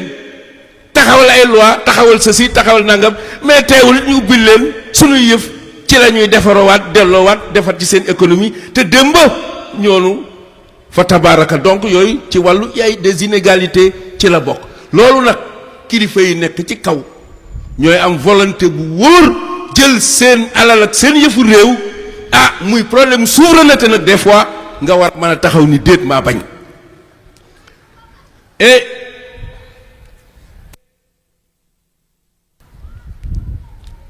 taxawal ay loi taxawal ceci taxawal nangam mais teewul ñu ubbil leen suñuy yëf ci la ñuy defarowaat delloowaat defar ci seen économie te démb ñoonu fa tabaraka donc yooyu ci wàllu yaay des inégalités ci la bokk. loolu nag kilifa yi nekk ci kaw ñooy am volonté bu wóor jël seen alal ak seen yëfu réew muy problème souveraineté nag des fois nga war mën a taxaw ni déet maa bañ. et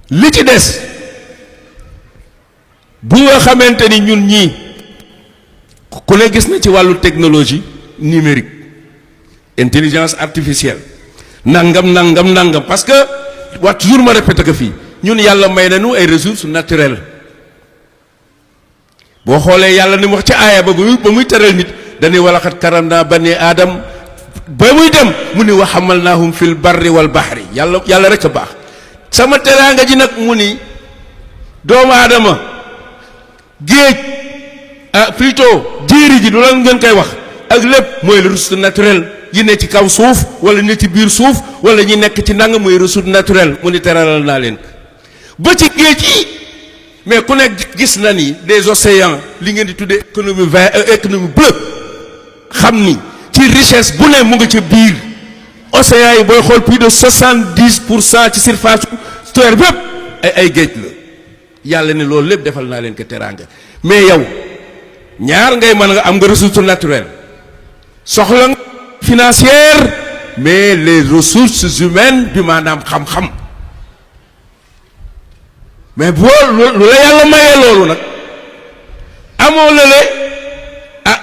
li ci des bu nga xamante ni ñun ñii ku ne gis na ci wàllu technologie numérique intelligence artificielle nangam parce que wax toujours ma répété que fii ñun yàlla may nañu ay ressources naturelles boo xoolee yàlla ni mu wax ci aaya ba muy tëral nit dañuy walaxat karam naa bani aadam ba muy dem mu ni wa hamalnaahum fil barri wal bahri yàlla rek a baax sama teraanga ji nag mu ni doomu aadama géej plutôt jéeri ji du lan ngeen koy wax ak lépp mooy le ressource naturelle yi ne ci kaw suuf wala ne ci biir suuf wala ñi nekk ci nang mooy ressource naturelle mu ni teralal naa leen ba ci géej yi mais ku nekk gis na ni des océans li ngeen di tuddee économie verte économie bleue xam ni ci richesse bu ne mu nga ca biir océans yi booy xool plus de 70% ci surface terre bépp ay géej la yàlla ne loolu lépp defal naa leen ko teraanga mais yow ñaar ngay mën nga am nga ressource naturelle soxla nga financière mais les ressources humaines bi maanaam xam-xam mais boo lu la yàlla mayee loolu nag amoo lale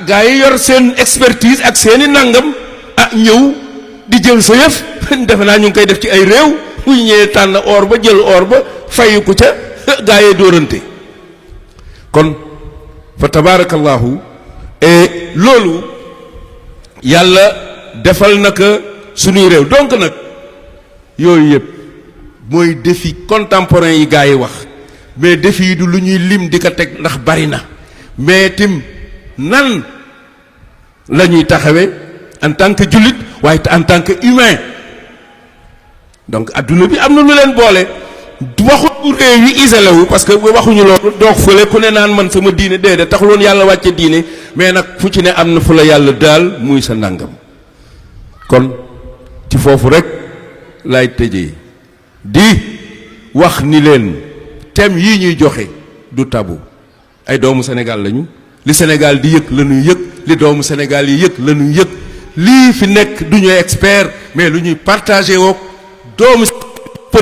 gars yi yor seen expertise ak seeni nangam ñëw di jël sa yëf defe naa ñu ngi koy def ci ay réew bu ñëwee tànn or ba jël or ba fayu ko ca gars yi dóorante kon fa tabarakallahu et loolu yàlla defal na ko suñuy réew donc nag yooyu yëpp mooy défi contemporain yi gars yi wax mais défi yi du lu ñuy lim di ko teg ndax bari na mais tim nan la ñuy taxawee en tant que jullit waaye en tant que humain donc adduna bi am na lu leen boole waxuñu réew yi isolé wu parce que waxuñu loolu doog fële ku ne naan man sama diine déedéet taxuloon yàlla wàcce diine mais nag fu ci ne am na fu la yàlla daal muy sa nangam kon ci foofu rek lay tëjee di wax ni leen thème yii ñuy joxe du tabu ay doomu Sénégal lañu li Sénégal di yëg la ñuy yëg li doomu Sénégal yi yëg la ñuy yëg lii fi nekk du ñuy expert mais lu ñuy partagé wook doomu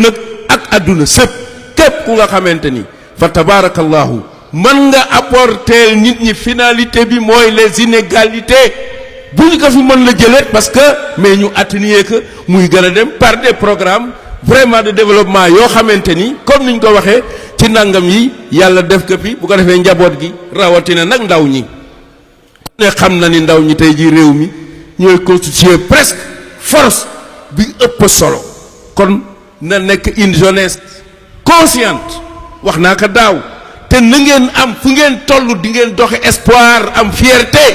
nag ak àdduna sëpp képp ku nga xamante ni fa tabarakallahu mën nga apporter nit ñi finalité bi mooy les inégalités bu ñu ko fi mën la jëlee parce que mais ñu atténuer que muy gën a dem par des programmes vraiment de développement yoo xamante ni comme niñ ko waxee ci nangam yi yàlla def ko fi bu ko defee njaboot gi rawatina nag ndaw ñi ne xam na ni ndaw ñi tey ji réew mi ñooy constituer presque force bi ëpp solo kon na nekk une jeunesse consciente wax naa ko daaw te na ngeen am fu ngeen toll di ngeen doxe espoir am fierté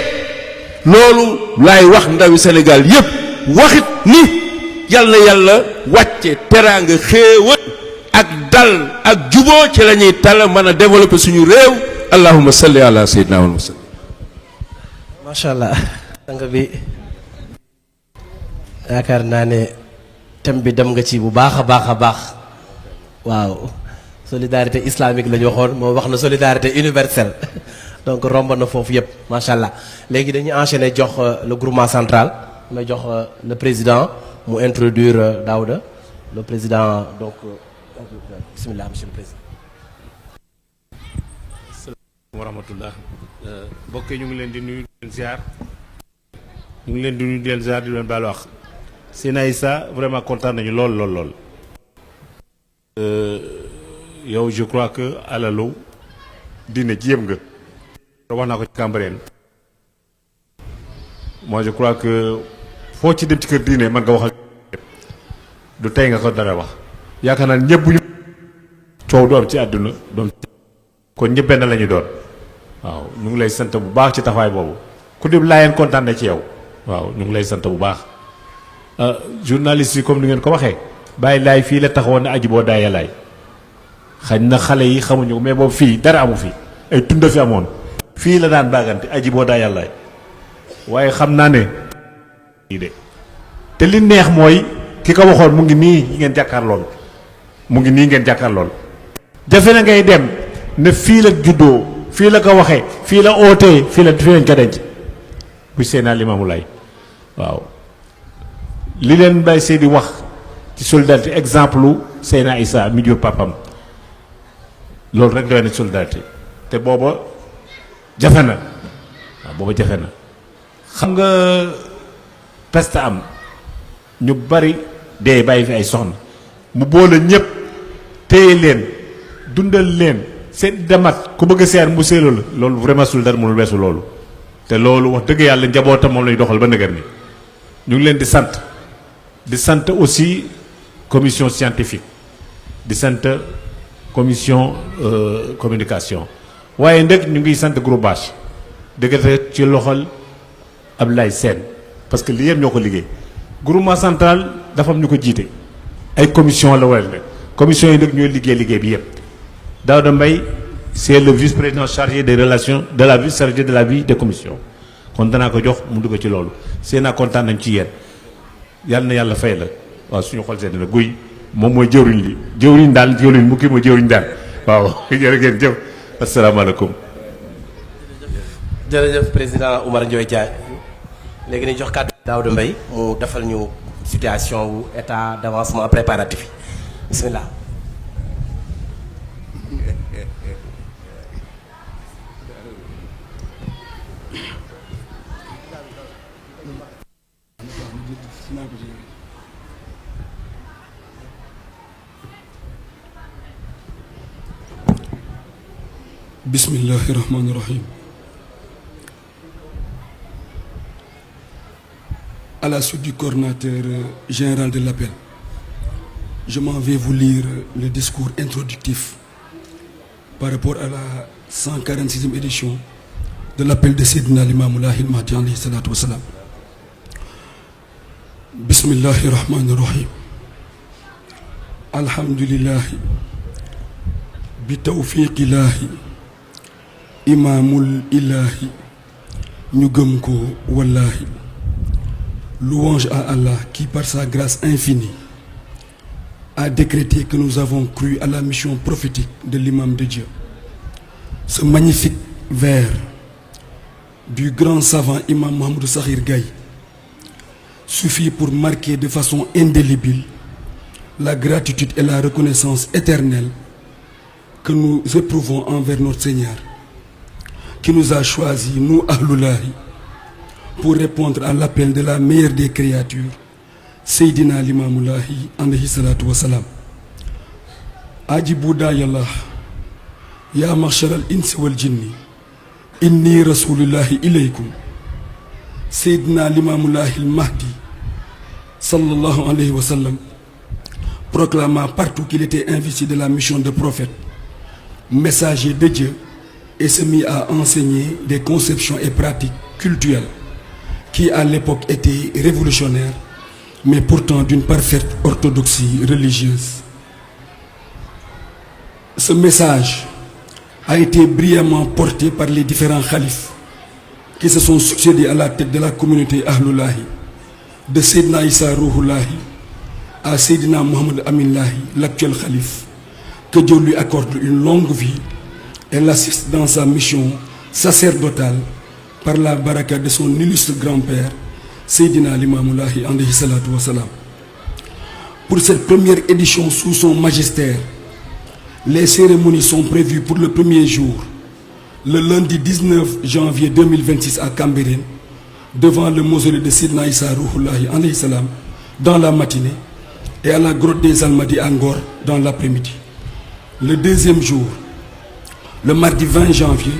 loolu laay wax ndawi Sénégal yépp waxit ni yàlla wàcce teraanga xéewal ak dal ak juboo ci la ñuy tala mën a développer suñu réew allahumma salli ala sayyidina wa sallam. macha allah sang bi yaakaar naa ne thème bi dem nga ci bu baax a baax waaw solidarité islamique la ñu waxoon moo wax na solidarité universelle donc romb na foofu yëpp macha allah léegi dañuy enchaîner jox le groupement central may jox le président mu introduire Daouda le président donc bismillah monsieur le président. asalaamaaleykum wa rahmatullah mbokk yi ñu ngi leen di nuyu di leen ziar ñu ngi leen di nuyu di leen ziar di leen baal wax Seyna Issa vraiment kontaan nañu lool yow je crois que alalu diine ji yëpp nga wax naa ko ci Cambérène moi je crois que foo ci dem ci kër diine man nga wax ak du tey nga ko dara wax yaakaar naa ñëpp bu ñu coow du am ci àdduna doom kon ñëpp benn la ñu doon waaw ñu ngi lay sant bu baax ci taxawaay boobu ku di laayeen kontaan na ci yow waaw ñu ngi lay sant bu baax journaliste yi comme ni ngeen ko waxee bàyyi laay fii la taxawoon ne aji boo daaya laay xañ na xale yi xamuñu ko mais boobu fii dara amu fi ay tunda fi amoon fii la daan baagante aji boo daaya laay waaye xam naa ne de te li neex mooy ki ko waxoon mu ngi nii ngeen jàkkaar lool mu ngi nii ngeen jàkkaar lool jafe na ngay dem ne fii la juddoo fii la ko waxee fii la ootee fii lañ ko denc bu Seydina Limaamu Laay waaw li leen Baye Seydi wax ci solidarité exemple lu Seydina Issa mi jur papam loolu rek doy na solidarité te booba jafe na waaw booba jafe na xam nga peste am ñu bari dee bàyyi fi ay soxna mu boole ñëpp téye leen dundal leen seen demat ku bëgg a seer mu seelo la loolu vraiment solidarité mënul weesu loolu te loolu wax dëgg yàlla njabootam moom lay doxal ba nëgër ni ñu ngi leen di sant aussi commission scientifique di sant commission communication waaye ndëkk ñu ngi sant groupe bâche dëgg ci loxol Abdoulaye Sène parce que lii yëpp ñoo ko liggéey groupement central dafa am ñu ko jiite ay commission la war a commission yi nag ñooy liggéey bi yëpp Daouda Mbaye c'est le vice-président chargé des relations de la vie chargé de la vie des commissions kon danaa ko jox mu dugg ci loolu seen naa kontaan nañ ci yéen yàlla na yàlla fay la waaw suñu xol seen na guy moom mooy jëwriñ li jëwriñ daal jëwriñ mu kii mooy jëwriñ daal waaw jërë ngeen jëf asalaamaaleykum. jërëjëf président Oumar Ndoye Diagne léegi nañ jox kàddu Daouda Mbaye mu defal ñu situation wu état d'avancement préparatif yi bismillah. Bismillahi rahmani rahim. À la suite du coordinateur général de l'appel, je m'en vais vous lire le discours introductif par rapport à la 146e édition de l'appel de Seydina Limamou Laye al-Mahdi alayhi salatu wassalam. Bismillahi rahmani rahim. Alhamdulillahi bi tawfiqillahi Imamul Ilahi ñu gëm ko wallahi. Louange à Allah qui par sa grâce infinie a décrété que nous avons cru à la mission prophétique de l'imam de Dieu. Ce magnifique vers du grand savant imam Mohamed Sakhir Gaye suffit pour marquer de façon indélébile la gratitude et la reconnaissance éternelle que nous éprouvons envers notre Seigneur qui nous a choisis, nous Ahloulahi, pour répondre à l'appel de la meilleure des créatures, Seydina Limamou Laye alayhi salatu wassalam. Ajibu da'yallah, ya ma'shar al-insi wal jinni, inni rasulullahi ilaykum. Seydina Limamou Laye al-Mahdi, sallallahu alayhi wa sallam, proclama partout qu'il était investi de la mission de prophète, messager de Dieu, et se mit à enseigner des conceptions et pratiques cultuelles qui à l'époque étaient révolutionnaires, mais pourtant d'une parfaite orthodoxie religieuse. Ce message a été brillamment porté par les différents khalifes qui se sont succédés à la tête de la communauté Ahloulahi, de Seydina Issa Rouhou Laye à Seydina Mohamed Amin Laye, l'actuel khalife. Que Dieu lui accorde une longue vie et l'assiste dans sa mission sacerdotale par la baraka de son illustre grand-père, Seydina Limamou Laye alayhi salatu wassalam. Pour cette première édition sous son magistère, les cérémonies sont prévues pour le premier jour, le lundi 19 janvier 2026 à Cambérène, devant le mausolée de Seydina Issa Rouhou Laye alayhi salam, dans la matinée, et à la grotte des Almadies à Ngor dans l'après-midi. Le deuxième jour, le mardi 20 janvier,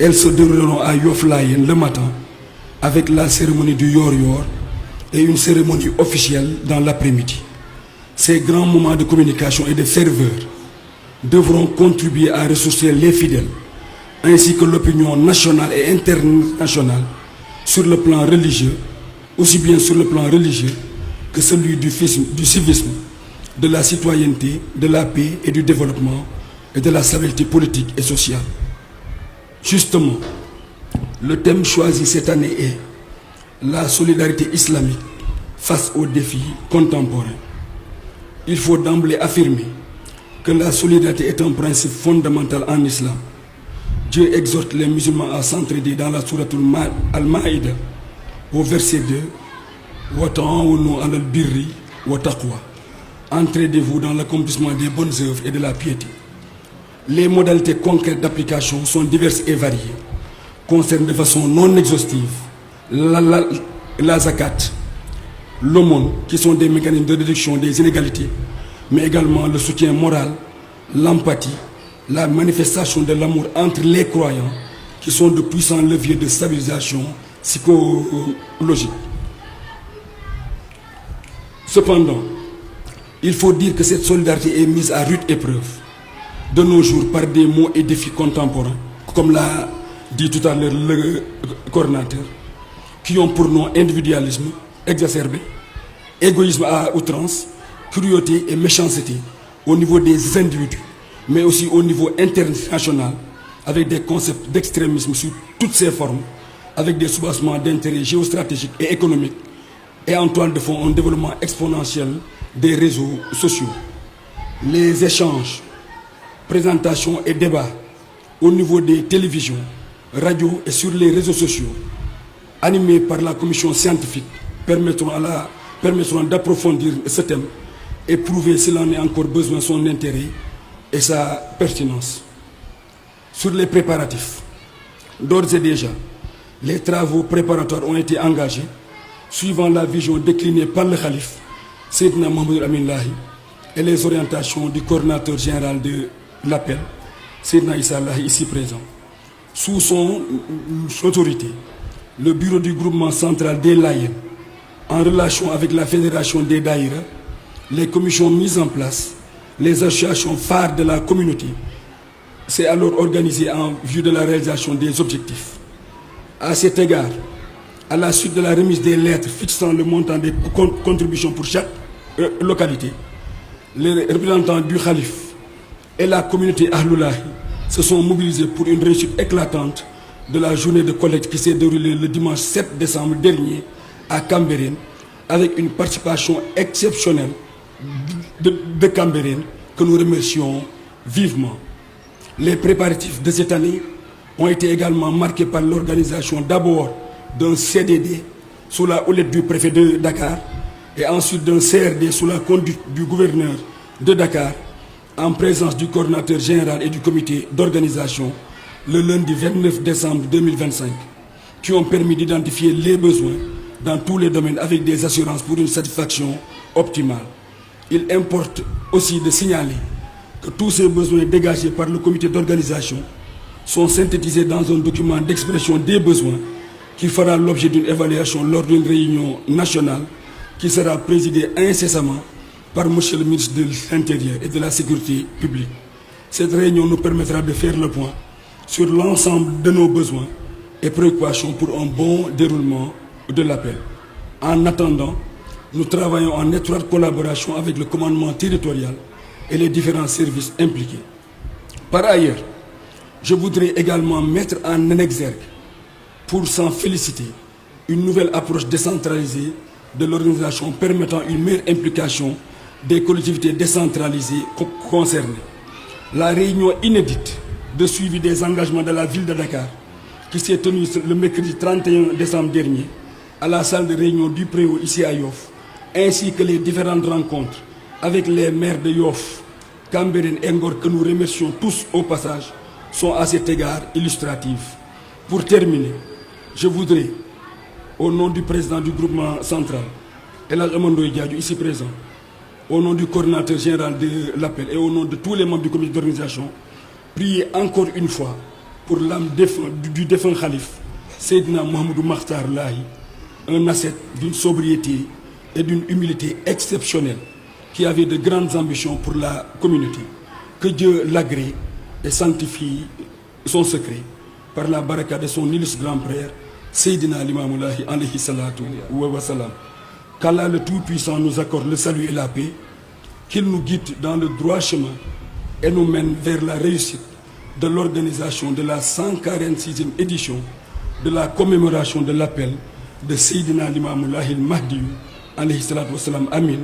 elles se dérouleront à Yoff Layène le matin avec la cérémonie du Yor Yor et une cérémonie officielle dans l'après-midi. Ces grands moments de communication et de ferveur devront contribuer à ressourcer les fidèles, ainsi que l'opinion nationale et internationale sur le plan religieux, aussi bien sur le plan religieux que celui du civisme, de la citoyenneté, de la paix et du développement et de la stabilité politique et sociale. Justement, le thème choisi cette année est la solidarité islamique face aux défis contemporains. Il faut d'emblée affirmer que la solidarité est un principe fondamental en islam. Dieu exhorte les musulmans à s'entraider dans la sourate Al-Maïda au verset 2 « Wa ta'awanu 'alal birri wa taqwa » Entraidez-vous dans l'accomplissement des bonnes œuvres et de la piété. Les modalités concrètes d'application sont diverses et variées, concernent de façon non exhaustive la zakat, l'aumône, qui sont des mécanismes de réduction des inégalités, mais également le soutien moral, l'empathie, la manifestation de l'amour entre les croyants, qui sont de puissants leviers de stabilisation psychologique. Cependant, il faut dire que cette solidarité est mise à rude épreuve de nos jours par des maux et défis contemporains, comme l'a dit tout à l'heure le coordinateur, qui ont pour nom individualisme exacerbé, égoïsme à outrance, cruauté et méchanceté au niveau des individus, mais aussi au niveau international, avec des concepts d'extrémisme sous toutes ses formes, avec des soubassements d'intérêts géostratégiques et économiques, et en toile de fond un développement exponentiel des réseaux sociaux. Les échanges, présentations et débats au niveau des télévisions, radios et sur les réseaux sociaux, animés par la commission scientifique, permettront d'approfondir ce thème et prouver s'il en est encore besoin son intérêt et sa pertinence. Sur les préparatifs, d'ores et déjà, les travaux préparatoires ont été engagés suivant la vision déclinée par le Khalif Seydina Mohamed Amin Lahi et les orientations du coordinateur général de l'appel, Seydina Issa Lahi, ici présent. Sous son autorité, le bureau du groupement central des Layènes, en relation avec la fédération des Daïra, les commissions mises en place, les associations phares de la communauté, s'est alors organisé en vue de la réalisation des objectifs. À cet égard, à la suite de la remise des lettres fixant le montant des contributions pour chaque localité, les représentants du Khalif et la communauté Ahloulahi se sont mobilisés pour une réussite éclatante de la journée de collecte qui s'est déroulée le dimanche 7 décembre dernier à Cambérène, avec une participation exceptionnelle de Cambérène que nous remercions vivement. Les préparatifs de cette année ont été également marqués par l'organisation d'abord d'un CDD sous la houlette du préfet de Dakar et ensuite d'un CRD sous la conduite du gouverneur de Dakar en présence du coordinateur général et du comité d'organisation le lundi 29 décembre 2025 qui ont permis d'identifier les besoins dans tous les domaines avec des assurances pour une satisfaction optimale. Il importe aussi de signaler que tous ces besoins dégagés par le comité d'organisation sont synthétisés dans un document d'expression des besoins qui fera l'objet d'une évaluation lors d'une réunion nationale qui sera présidée incessamment par M. le ministre de l'Intérieur et de la Sécurité publique. Cette réunion nous permettra de faire le point sur l'ensemble de nos besoins et préoccupations pour un bon déroulement de l'appel. En attendant, nous travaillons en étroite collaboration avec le commandement territorial et les différents services impliqués. Par ailleurs, je voudrais également mettre en exergue, pour s'en féliciter, une nouvelle approche décentralisée de l'organisation permettant une meilleure implication des collectivités décentralisées concernées. La réunion inédite de suivi des engagements de la ville de Dakar, qui s'est tenue le mercredi 31 décembre dernier, à la salle de réunion du Préau ici à Yoff, ainsi que les différentes rencontres avec les maires de Yoff, Cambérène et Ngor, que nous remercions tous au passage, sont à cet égard illustratives. Pour terminer, je voudrais, au nom du président du groupement central, Elhadji Amadou Diadio, ici présent, au nom du coordinateur général de l'appel et au nom de tous les membres du comité d'organisation, prier encore une fois pour l'âme du défunt Khalif, Seydina Mohamedou Makhtar Lahi, un ascète d'une sobriété et d'une humilité exceptionnelle, qui avait de grandes ambitions pour la communauté. que Dieu l'agrée et sanctifie son secret par la baraka de son illustre grand frère, Seydina Limamoulahi alayhi salatu wa salam. Qu'Allah le Tout-Puissant nous accorde le salut et la paix, qu'il nous guide dans le droit chemin et nous mène vers la réussite de l'organisation de la 146e édition de la commémoration de l'appel de Seydina Limamoulahi al-Mahdi alayhi salatu wa salam. Amin.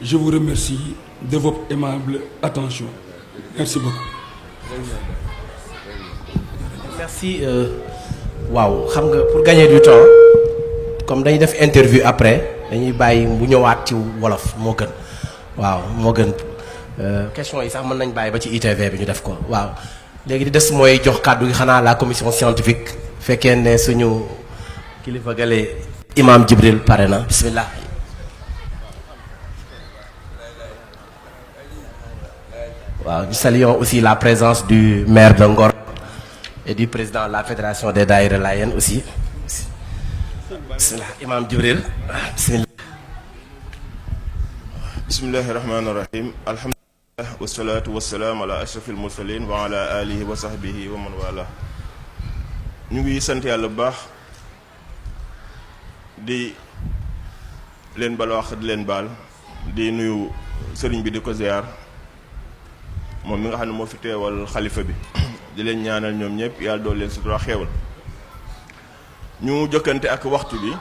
Je vous remercie de votre aimable attention. Merci beaucoup. Merci. Waaw xam nga pour gagner du temps comme dañuy def interview après dañuy bàyyi bu ñëwaat ci wolof moo gën. waaw moo gën question yi sax mën nañ bàyyi ba ci ITV bi ñu def ko waaw léegi di des mooy jox kàddu gi xanaa la commission scientifique fekkee ne suñu kilifa gale imam Jibril pare na bismillah. waaw nous saluons aussi la présence du maire de Ngor et du président de la fédération des Daïra Layène aussi bismillah imam Jibril bismillah. bismillahi rahmaani rahim alhamdulillah wasalaatu wasalaam ala ashrafil mursalin wa ala alihi wa sahbihi wa man wala. ñu ngi sant yàlla bu baax di leen bal wax di leen baal di nuyu sëriñ bi di ko ziar moom mi nga xam ne moo fi teewal xalifa bi di leen ñaanal ñoom ñëpp yàlla dool leen sutura xeewal. ñu jëkkante ak waxtu bi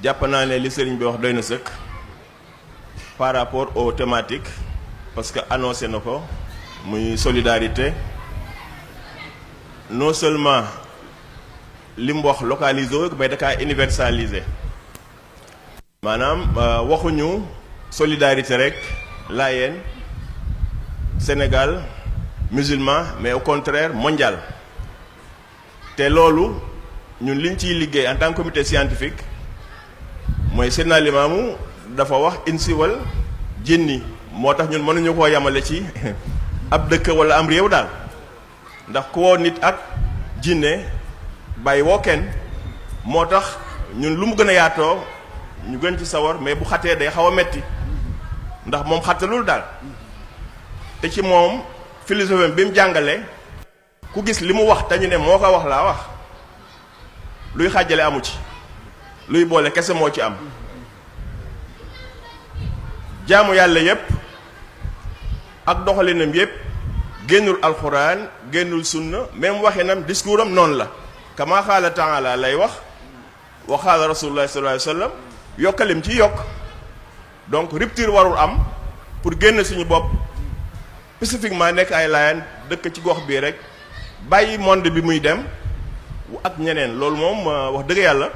jàpp naa ne li sëriñ bi wax doy na sëkk par rapport aux thématiques parce que annoncé na ko muy solidarité non seulement li mu wax localisé mais da kaa universalisé maanaam waxuñu solidarité rek Layène Sénégal musulman mais au contraire mondial te loolu ñun liñ ciy liggéey en tant que comité scientifique mooy Seydina Limaamu dafa wax insi wal jinni moo tax ñun mënuñu koo yamale ci ab dëkk wala am réew daal ndax ku woo nit ak jinne bàyyi woo kenn moo tax ñun lu mu gën a yaatoo ñu gën ci sawar mais bu xatee day xaw a metti ndax moom xattalul daal te ci moom philosophie bi mu jàngale ku gis li mu wax te ñu ne moo ko wax laa wax luy xàjjale amu ci luy boole kese moo ci am jaamu yàlla yépp ak doxalinam yépp génnul alxuraan génnul sunna même waxinam discours am noonu la kama xaala taala lay wax wa xaala rasulullah sallallahu alayhi wa sallam yokkalim ci yokk donc rupture warul am pour génn suñu bopp spécifiquement nekk ay Layène dëkk ci gox bii rek bàyyi monde bi muy dem ak ñeneen loolu moom wax dëgg yàlla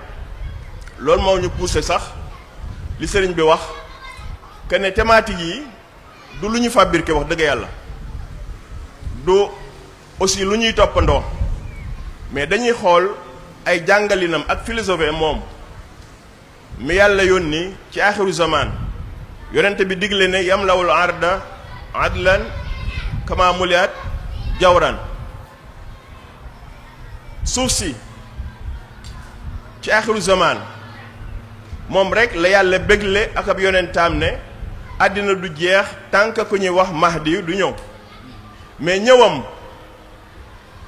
loolu moo ñu poussé sax li sëriñ bi wax que ne thématique yi du lu ñu fabriqué wax dëgg yàlla du aussi lu ñuy toppandoo mais dañuy xool ay jàngalinam ak philosophie moom mi yàlla yónni ci axiru zaman yonente bi digle ne yam lawul arda adlan kama muliat jawran suuf si ci axiru zaman moom rek la yàlla bégle ak ab yonentaam ne àddina du jeex tant que ku ñuy wax mahdi du ñëw mais ñëwam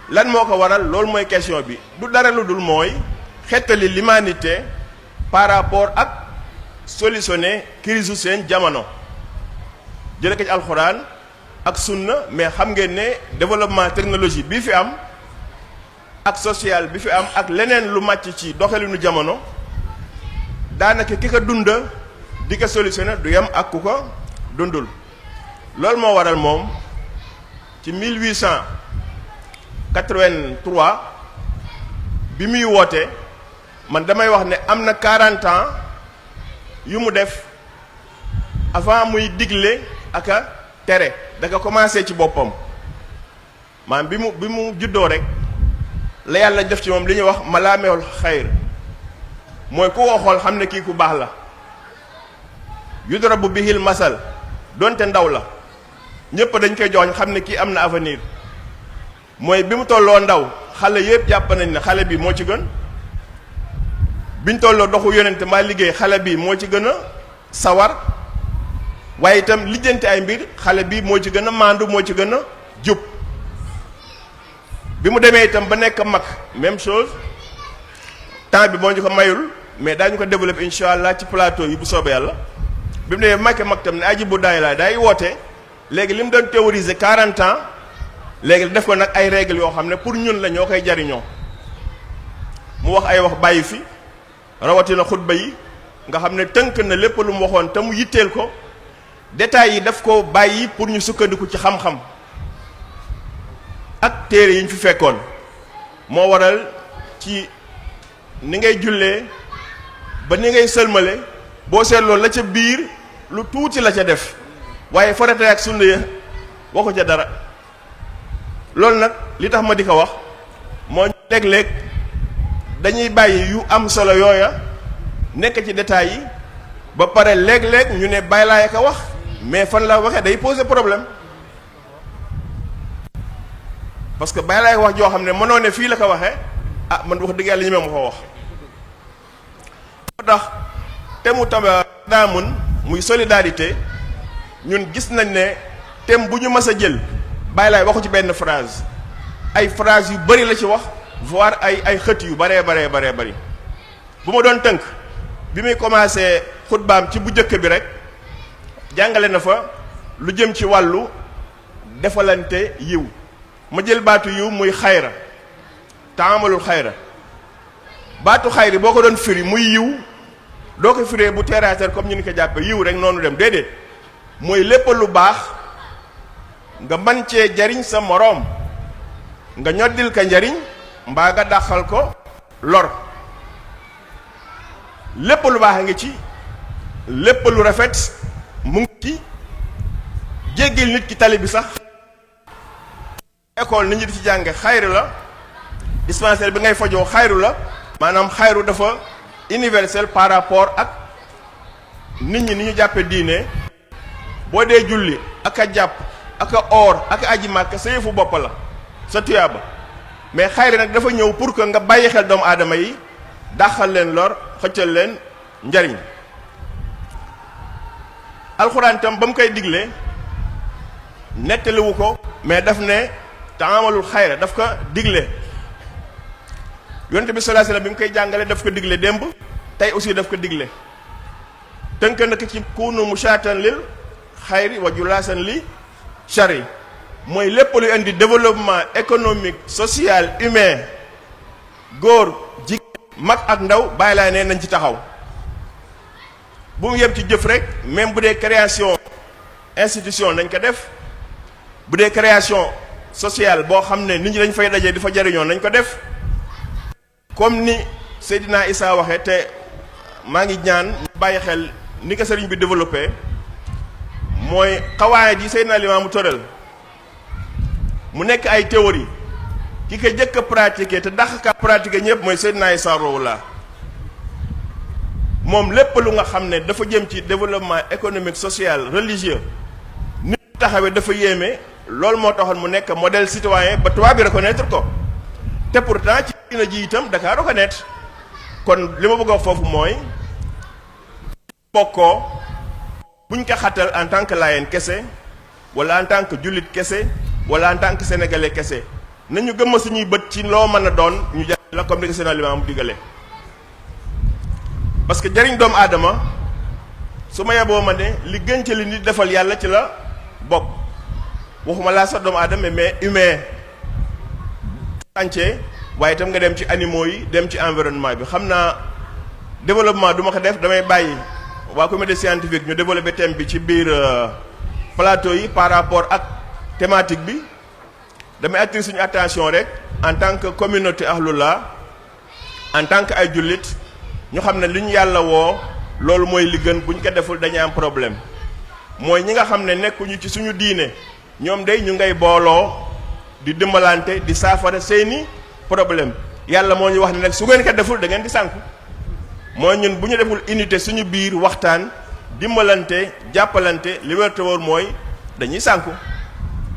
lan moo ko waral loolu mooy question bi du dara lu dul mooy xettali l'humanité par rapport ak solutionner crise seen jamono jële ko ci alxuraan ak sunna mais xam ngeen ne développement technologie bi fi am ak social bi fi am ak leneen lu màcc ci doxalinu jamono daanaka ki ko dund di ko solutionner du yem ak ku ko dundul loolu moo waral moom ci 1883 bi muy woote man damay wax ne am na 40 ans yu mu def avant muy digle ak a tere da nga commencé ci boppam maanaam bi mu juddoo rek la yàlla def ci moom li ñuy wax malaameewul xayr mooy ku ko xool xam ne kii ku baax la yudrabu bihil masal donte ndaw la ñëpp dañ koy jox xam ne kii am na avenir mooy bi mu tolloo ndaw xale yëpp jàpp nañ ne xale bi moo ci gën biñ tolloo doxu yonente maa liggéey xale bi moo ci gën a sawar waaye itam lijjanti ay mbir xale bi moo ci gën a maandu moo ci gën a jub bi mu demee itam ba nekk mag même chose temps bi moo ñu ko mayul mais daañu ko développer incha allah ci plateau yi bu soobee yàlla bi mu demee ba mag tam ne aji bu daay laa day woote léegi li mu doon théoriser 40 ans léegi def ko nag ay règles yoo xam ne pour ñun la ñoo koy jariñoo mu wax ay wax bàyyi fi rawatina xutba yi nga xam ne tënk na lépp lu mu waxoon te mu yitteel ko détails yi daf ko bàyyi pour ñu sukkandiku ci xam-xam ak téere yi ñu fi fekkoon moo waral ci ni ngay jullee ba ni ngay sëlmale boo seetloo la ca biir lu tuuti la ca def waaye farata ak sunna ya waxu ca dara loolu nag li tax ma di ko wax moo léeg-léeg dañuy bàyyi yu am solo yooya nekk ci détails yi ba pare léeg-léeg ñu ne bàyyi laay ko wax mais fan la waxee day poser problème parce que bàyyi laay wax joo xam ne mënoo ne fii la ko waxee ah man wax dëgg yàlla ñi ma ko wax moo tax te mu tama daamun muy solidarité ñun gis nañ ne thème bu ñu mës a jël bàyyi laay waxu ci benn phrase ay phrase yu bari la ci wax voire ay xët yu baree bari bu ma doon tënk bi muy commencé xutbaam ci bu njëkk bi rek jàngale na fa lu jëm ci wàllu defalante yiw ma jël baatu yiw muy xayra taamalul xayra baatu xayri boo ko doon firi muy yiw doo ko firee bu terre à terre comme ñu ni ko jàppe yiw rek noonu dem déedéet mooy lépp lu baax nga mën cee jariñ sa moroom nga ñoddil ka njariñ mbaa nga dàqal ko lor lépp lu baax a ngi ci lépp lu rafet mu ngi ci jéggil nit ki tali bi sax école nit ñi di ci jànge xayru la dispensaire bi ngay fajoo xayru la maanaam xayru dafa universel par rapport ak nit ñi ni ñu jàppe diine boo dee julli ak a jàpp ak a oor ak a aji màkk sa yëfu bopp la sa tuyaaba mais xayri nag dafa ñëw pour que nga bàyyi xel doomu aadama yi dàqal leen lor xëccal leen njariñ alxuraan tam ba mu koy digle nettaliwu ko mais daf ne taamalul xayra daf ko digle yonte bi sallallahu alayhi wasallam bi mu koy jàngale daf ko digle démb tey aussi daf ko digle tënk na ko ci kunu mushaatan lil xayri wa julaasan li shari mooy lépp luy indi développement économique social humain góor jigéen mag ak ndaw bàyyi laa ne nañ ci taxaw bu mu yem ci jëf rek même bu dee création institution nañ ko def bu dee création sociale boo xam ne nit ñi dañ fay dajee di fa jariñoo nañ ko def comme ni Seydina Issa waxee te maa ngi ñaan ñu bàyyi xel ni ko sëriñ bi développé mooy xawaayit yi Seydina Limaamu tëral mu nekk ay théorie ki ko jëkk a pratiquer te dàq ka pratiquer ñëpp mooy Seydina Issa Rouhou Lahi moom lépp lu nga xam ne dafa jëm ci développement économique social religieux ni mu taxawee dafa yéeme loolu moo taxoon mu nekk modèle citoyen ba tubaab bi reconnaître ko te pourtant ci dina ji itam Dakar reconnaître kon li ma bëgg a wax foofu mooy bokkoo buñ ko xatal en tant que laayeen kese wala en tant que jullit kese wala en tant que sénégalais kese nañu gëmma suñuy bët ci loo mën a doon ñu jàll la comme ni ko Seydina Limaamu digale parce que jariñ doomu aadama su ma yeboo ma ne li gën ci li nit defal yàlla ci la bokk waxuma laa sax doomu aadama mais humain entier waaye itam nga dem ci animaux yi dem ci environnement bi xam naa développement du ma ko def damay bàyyi waa comité scientifique ñu développé thème bi ci biir plateau yi par rapport ak thématique bi damay attirer suñu attention rek en tant que communauté ahlullah en tant que ay jullit ñu xam ne li ñu yàlla woo loolu mooy li gën bu ñu ko deful dañuy am problème mooy ñi nga xam ne nekkuñu ci suñu diine ñoom day ñu ngay booloo di dimbalante di saafara seeni problème yàlla moo ñu wax ne nag su ngeen ko deful da ngeen di sànku mooy ñun bu ñu deful unité suñu biir waxtaan dimbalante jàppalante li wér te wóor mooy dañuy sànku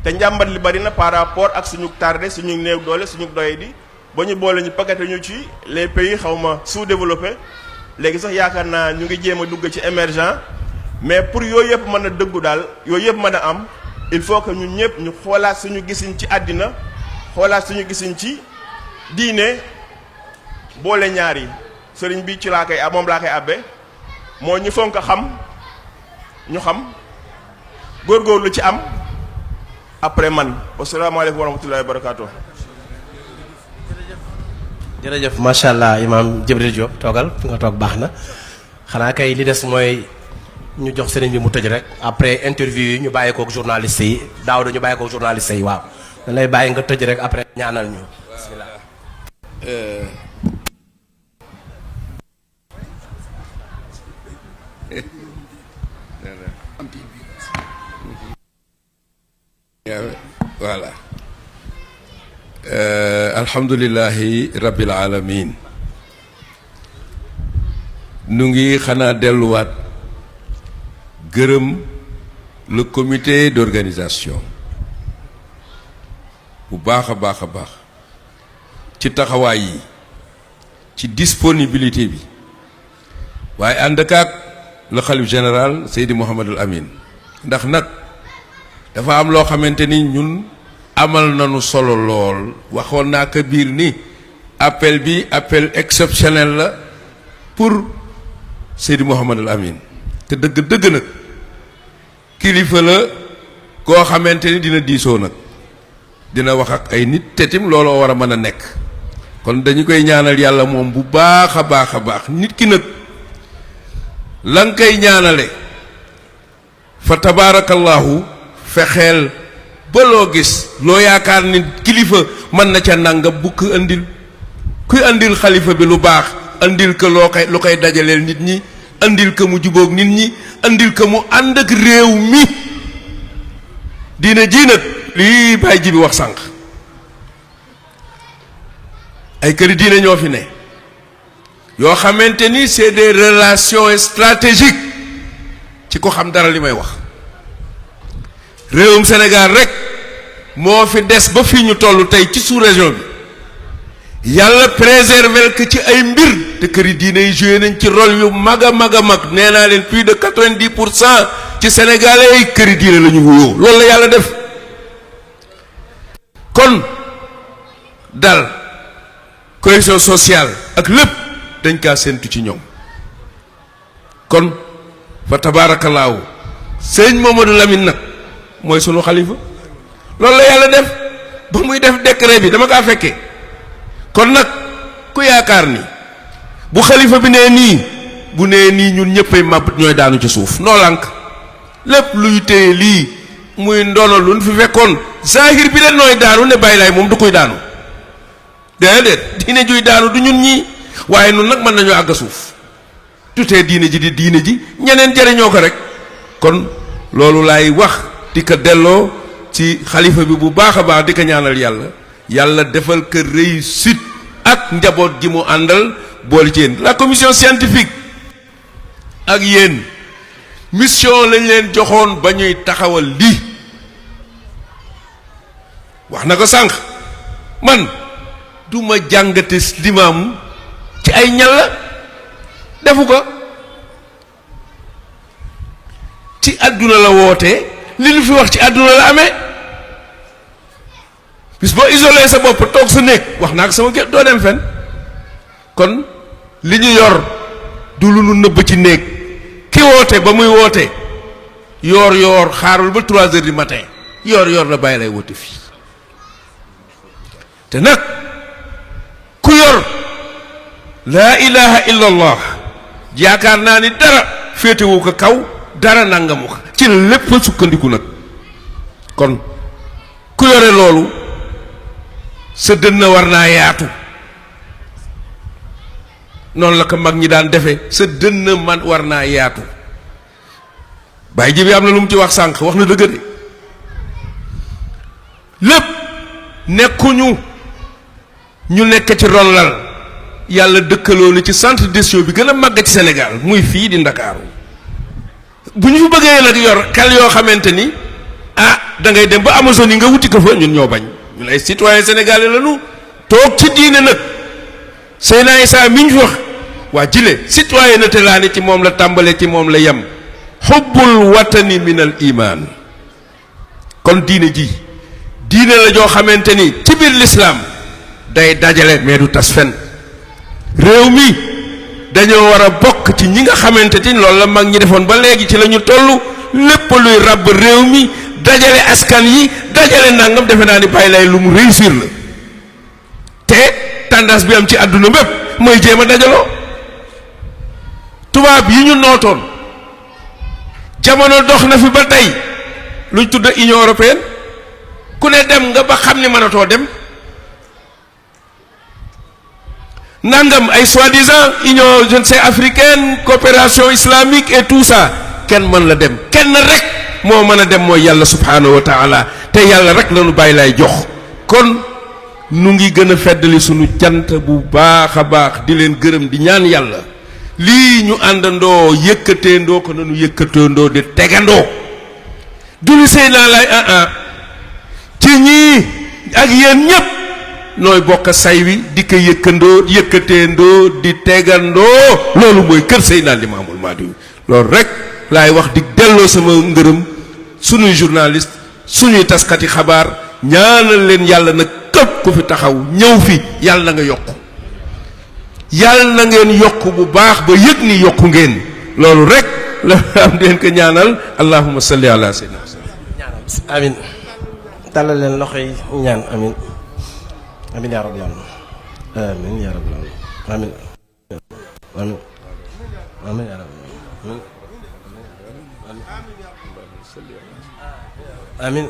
te njàmbat li bari na par rapport ak suñu tardé suñu néew doole suñu doye di ba ñu boole ñu paqueté ñu ci les pays xaw ma sous-développés léegi sax yaakaar naa ñu ngi jéem a dugg ci émergent mais pour yooyu yëpp mën a dëggu daal yooyu yëpp mën a am il faut que ñun ñëpp ñu xoolaat suñu gisin ci àddina xoolaat suñu gisin ci diine boole ñaar yi sëriñ bi ci laa koy moom laa koy abbe moo ñu fonk xam ñu xam góorgóorlu ci am après man asalaamaaleykum wa rahmatullahi wa barakaatu. jërëjëf macha allah imaam Jibril Diop toogal fi nga toog baax na xanaa kay li des mooy ñu jox sëriñ bi mu tëj rek après interview yi ñu bàyyi kook journaliste yi daaw dañu bàyyi kook journaliste yi waaw da lay bàyyi nga tëj rek après ñaanal ñu bismillah. voilà alhamdulillahi rabbil alamin nu ngi xanaa delluwaat gërëm le comité d'organisation bu baax a baax a baax ci taxawaay yi ci disponibilité bi waaye ànd ak le khalife général Seydi Mouhamadul Amin ndax nag dafa am loo xamante ni ñun amal nañu solo lool waxoon naa ko biir ni appel bi appel exceptionnel la pour Seydi Mouhamadul Amin te dëgg-dëgg nag kilifa la koo xamante ni dina diisoo nag dina wax ak ay nit te tim looloo war a mën a nekk kon dañu koy ñaanal yàlla moom bu baax a baax a baax nit ki nag la nga koy ñaanale fa tabaarakallahu fexeel ba loo gis loo yaakaar ni kilifa mën na ca nangam bu ko andil kuy andil xalifa bi lu baax andil ko lu koy dajaleel nit ñi andil ko mu jubóog nit ñi andil ko mu ànd ak réew mi diina ji nag lii Baye Jibi wax sànq ay këri diine ñoo fi ne yoo xamante ni c'est des relations stratégiques ci ko xam dara li may wax réewum Sénégal rek moo fi des ba fii ñu toll tey ci sous-région bi yàlla préserver que ci ay mbir te këri diine yi joué nañ ci rôle yu mag a mag a mag nee naa leen plus de 90% ci sénégalais yi këri diine la ñu wuyoo loolu la yàlla def kon dal cohésion sociale ak lépp dañ kaa séentu ci ñoom kon fa tabaarakallaahu sëñ Mamadou Lamine nag mooy sunu xalifa loolu la yàlla def ba muy def décret bi dama kaa fekkee kon nag ku yaakaar ni bu xalifa bi nee nii bu nee nii ñun ñëppay màbb ñooy daanu ci suuf noo lànk lépp luy téye lii muy ndono lu fi fekkoon zahir bi leen nooy daanu ne bàyyi laay moom du koy daanu déedéet diine juy daanu du ñun ñii waaye nun nag mën nañoo àgg suuf tutee diine ji di diine ji ñeneen jëriñoo ko rek kon loolu laay wax di ko delloo ci xalifa bi bu baax a baax di ko ñaanal yàlla yàlla defal ko réussite ak njaboot gi mu àndal boole ci yéen la commission scientifique ak yéen mission lañ leen joxoon ba ñuy taxawal lii wax na ko sànq man du ma jàngate limaamu ci ay ñalla defu ko ci àdduna la wootee li lu fi wax ci àdduna la amee bis boo isolé sa bopp toog sa néeg wax naa ko sama gét doo dem fen kon li ñu yor du lu nu nëbb ci néeg ki woote ba muy woote yoor xaarul ba 3 heures du matin yoor la bàyyi lay woote fii te nag ku yor laa ilaha illa allah yaakaar naa ni dara féetewu ko kaw dara nangamu ko ci lépp a sukkandiku nag kon ku yore loolu sa dënn war naa yaatu noonu la ko mag ñi daan defee sa dënn man war naa yaatu Baye Jibi am na lu mu ci wax sànq wax na dëgg de lépp nekkuñu ñu nekk ci ron lal yàlla dëkkaloo ni ci centre de décision bi gën a màgg ci Sénégal muy fii di Ndakaaru bu ñu fi bëggee nag yor xel yoo xamante ni da ngay dem ba Amazone yi nga wuti ko fa ñun ñoo bañ ñun ay citoyen sénégalais lañu toog ci diine nag Seydina Issa mi ñu fi wax waa jile citoyenneté laa ne ci moom la tàmbalee ci moom la yem xubbul watani min al iman kon diine ji diine la joo xamante ni ci biir lislaam day dajale mais du tas fen réew mi dañoo war a bokk ci ñi nga xamante ni loolu la mag ñi defoon ba léegi ci la ñu toll lépp luy ràbb réew mi dajale askan yi dajale nangam defe naa ni bàyyi lay lu mu réussir la te tendance bi am ci àdduna bépp mooy jéem a dajaloo tubaab yi ñu nootoon jamono dox na fi ba tey luñ tudd Union européenne ku ne dem nga ba xam ni mënatoo dem nangam ay soi-disant union je ne sais africaine coopération islamique et tout ça kenn mën la dem kenn rek moo mën a dem mooy yàlla subhanahu wa taala te yàlla rek lañu bàyyi lay jox kon nu ngi gën a feddali sunu cant bu baax a baax di leen gërëm di ñaan yàlla lii ñu àndandoo yëkkateendoo ko nanu yëkkateendoo di tegandoo duli sëy naa lay ci ñii ak yéen ñépp nooy bokk say wi di ko yëkkateendoo di tegandoo loolu mooy kër Seydina Limaamul Mahdi loolu rek laay wax di delloo sama ngërëm suñuy journaliste suñuy taskati xabaar ñaanal leen yàlla nag képp ku fi taxaw ñëw fi yàlla na nga yokk yàlla na ngeen yokk bu baax ba yëg ni yokku ngeen loolu rek la am di leen ko ñaanal allahumma salli ala sayyidina amin tàllal leen loxo yi ñaan amin amin yaa rabbi amin yaa rabbi amin amin amin yaa rabbi amin amin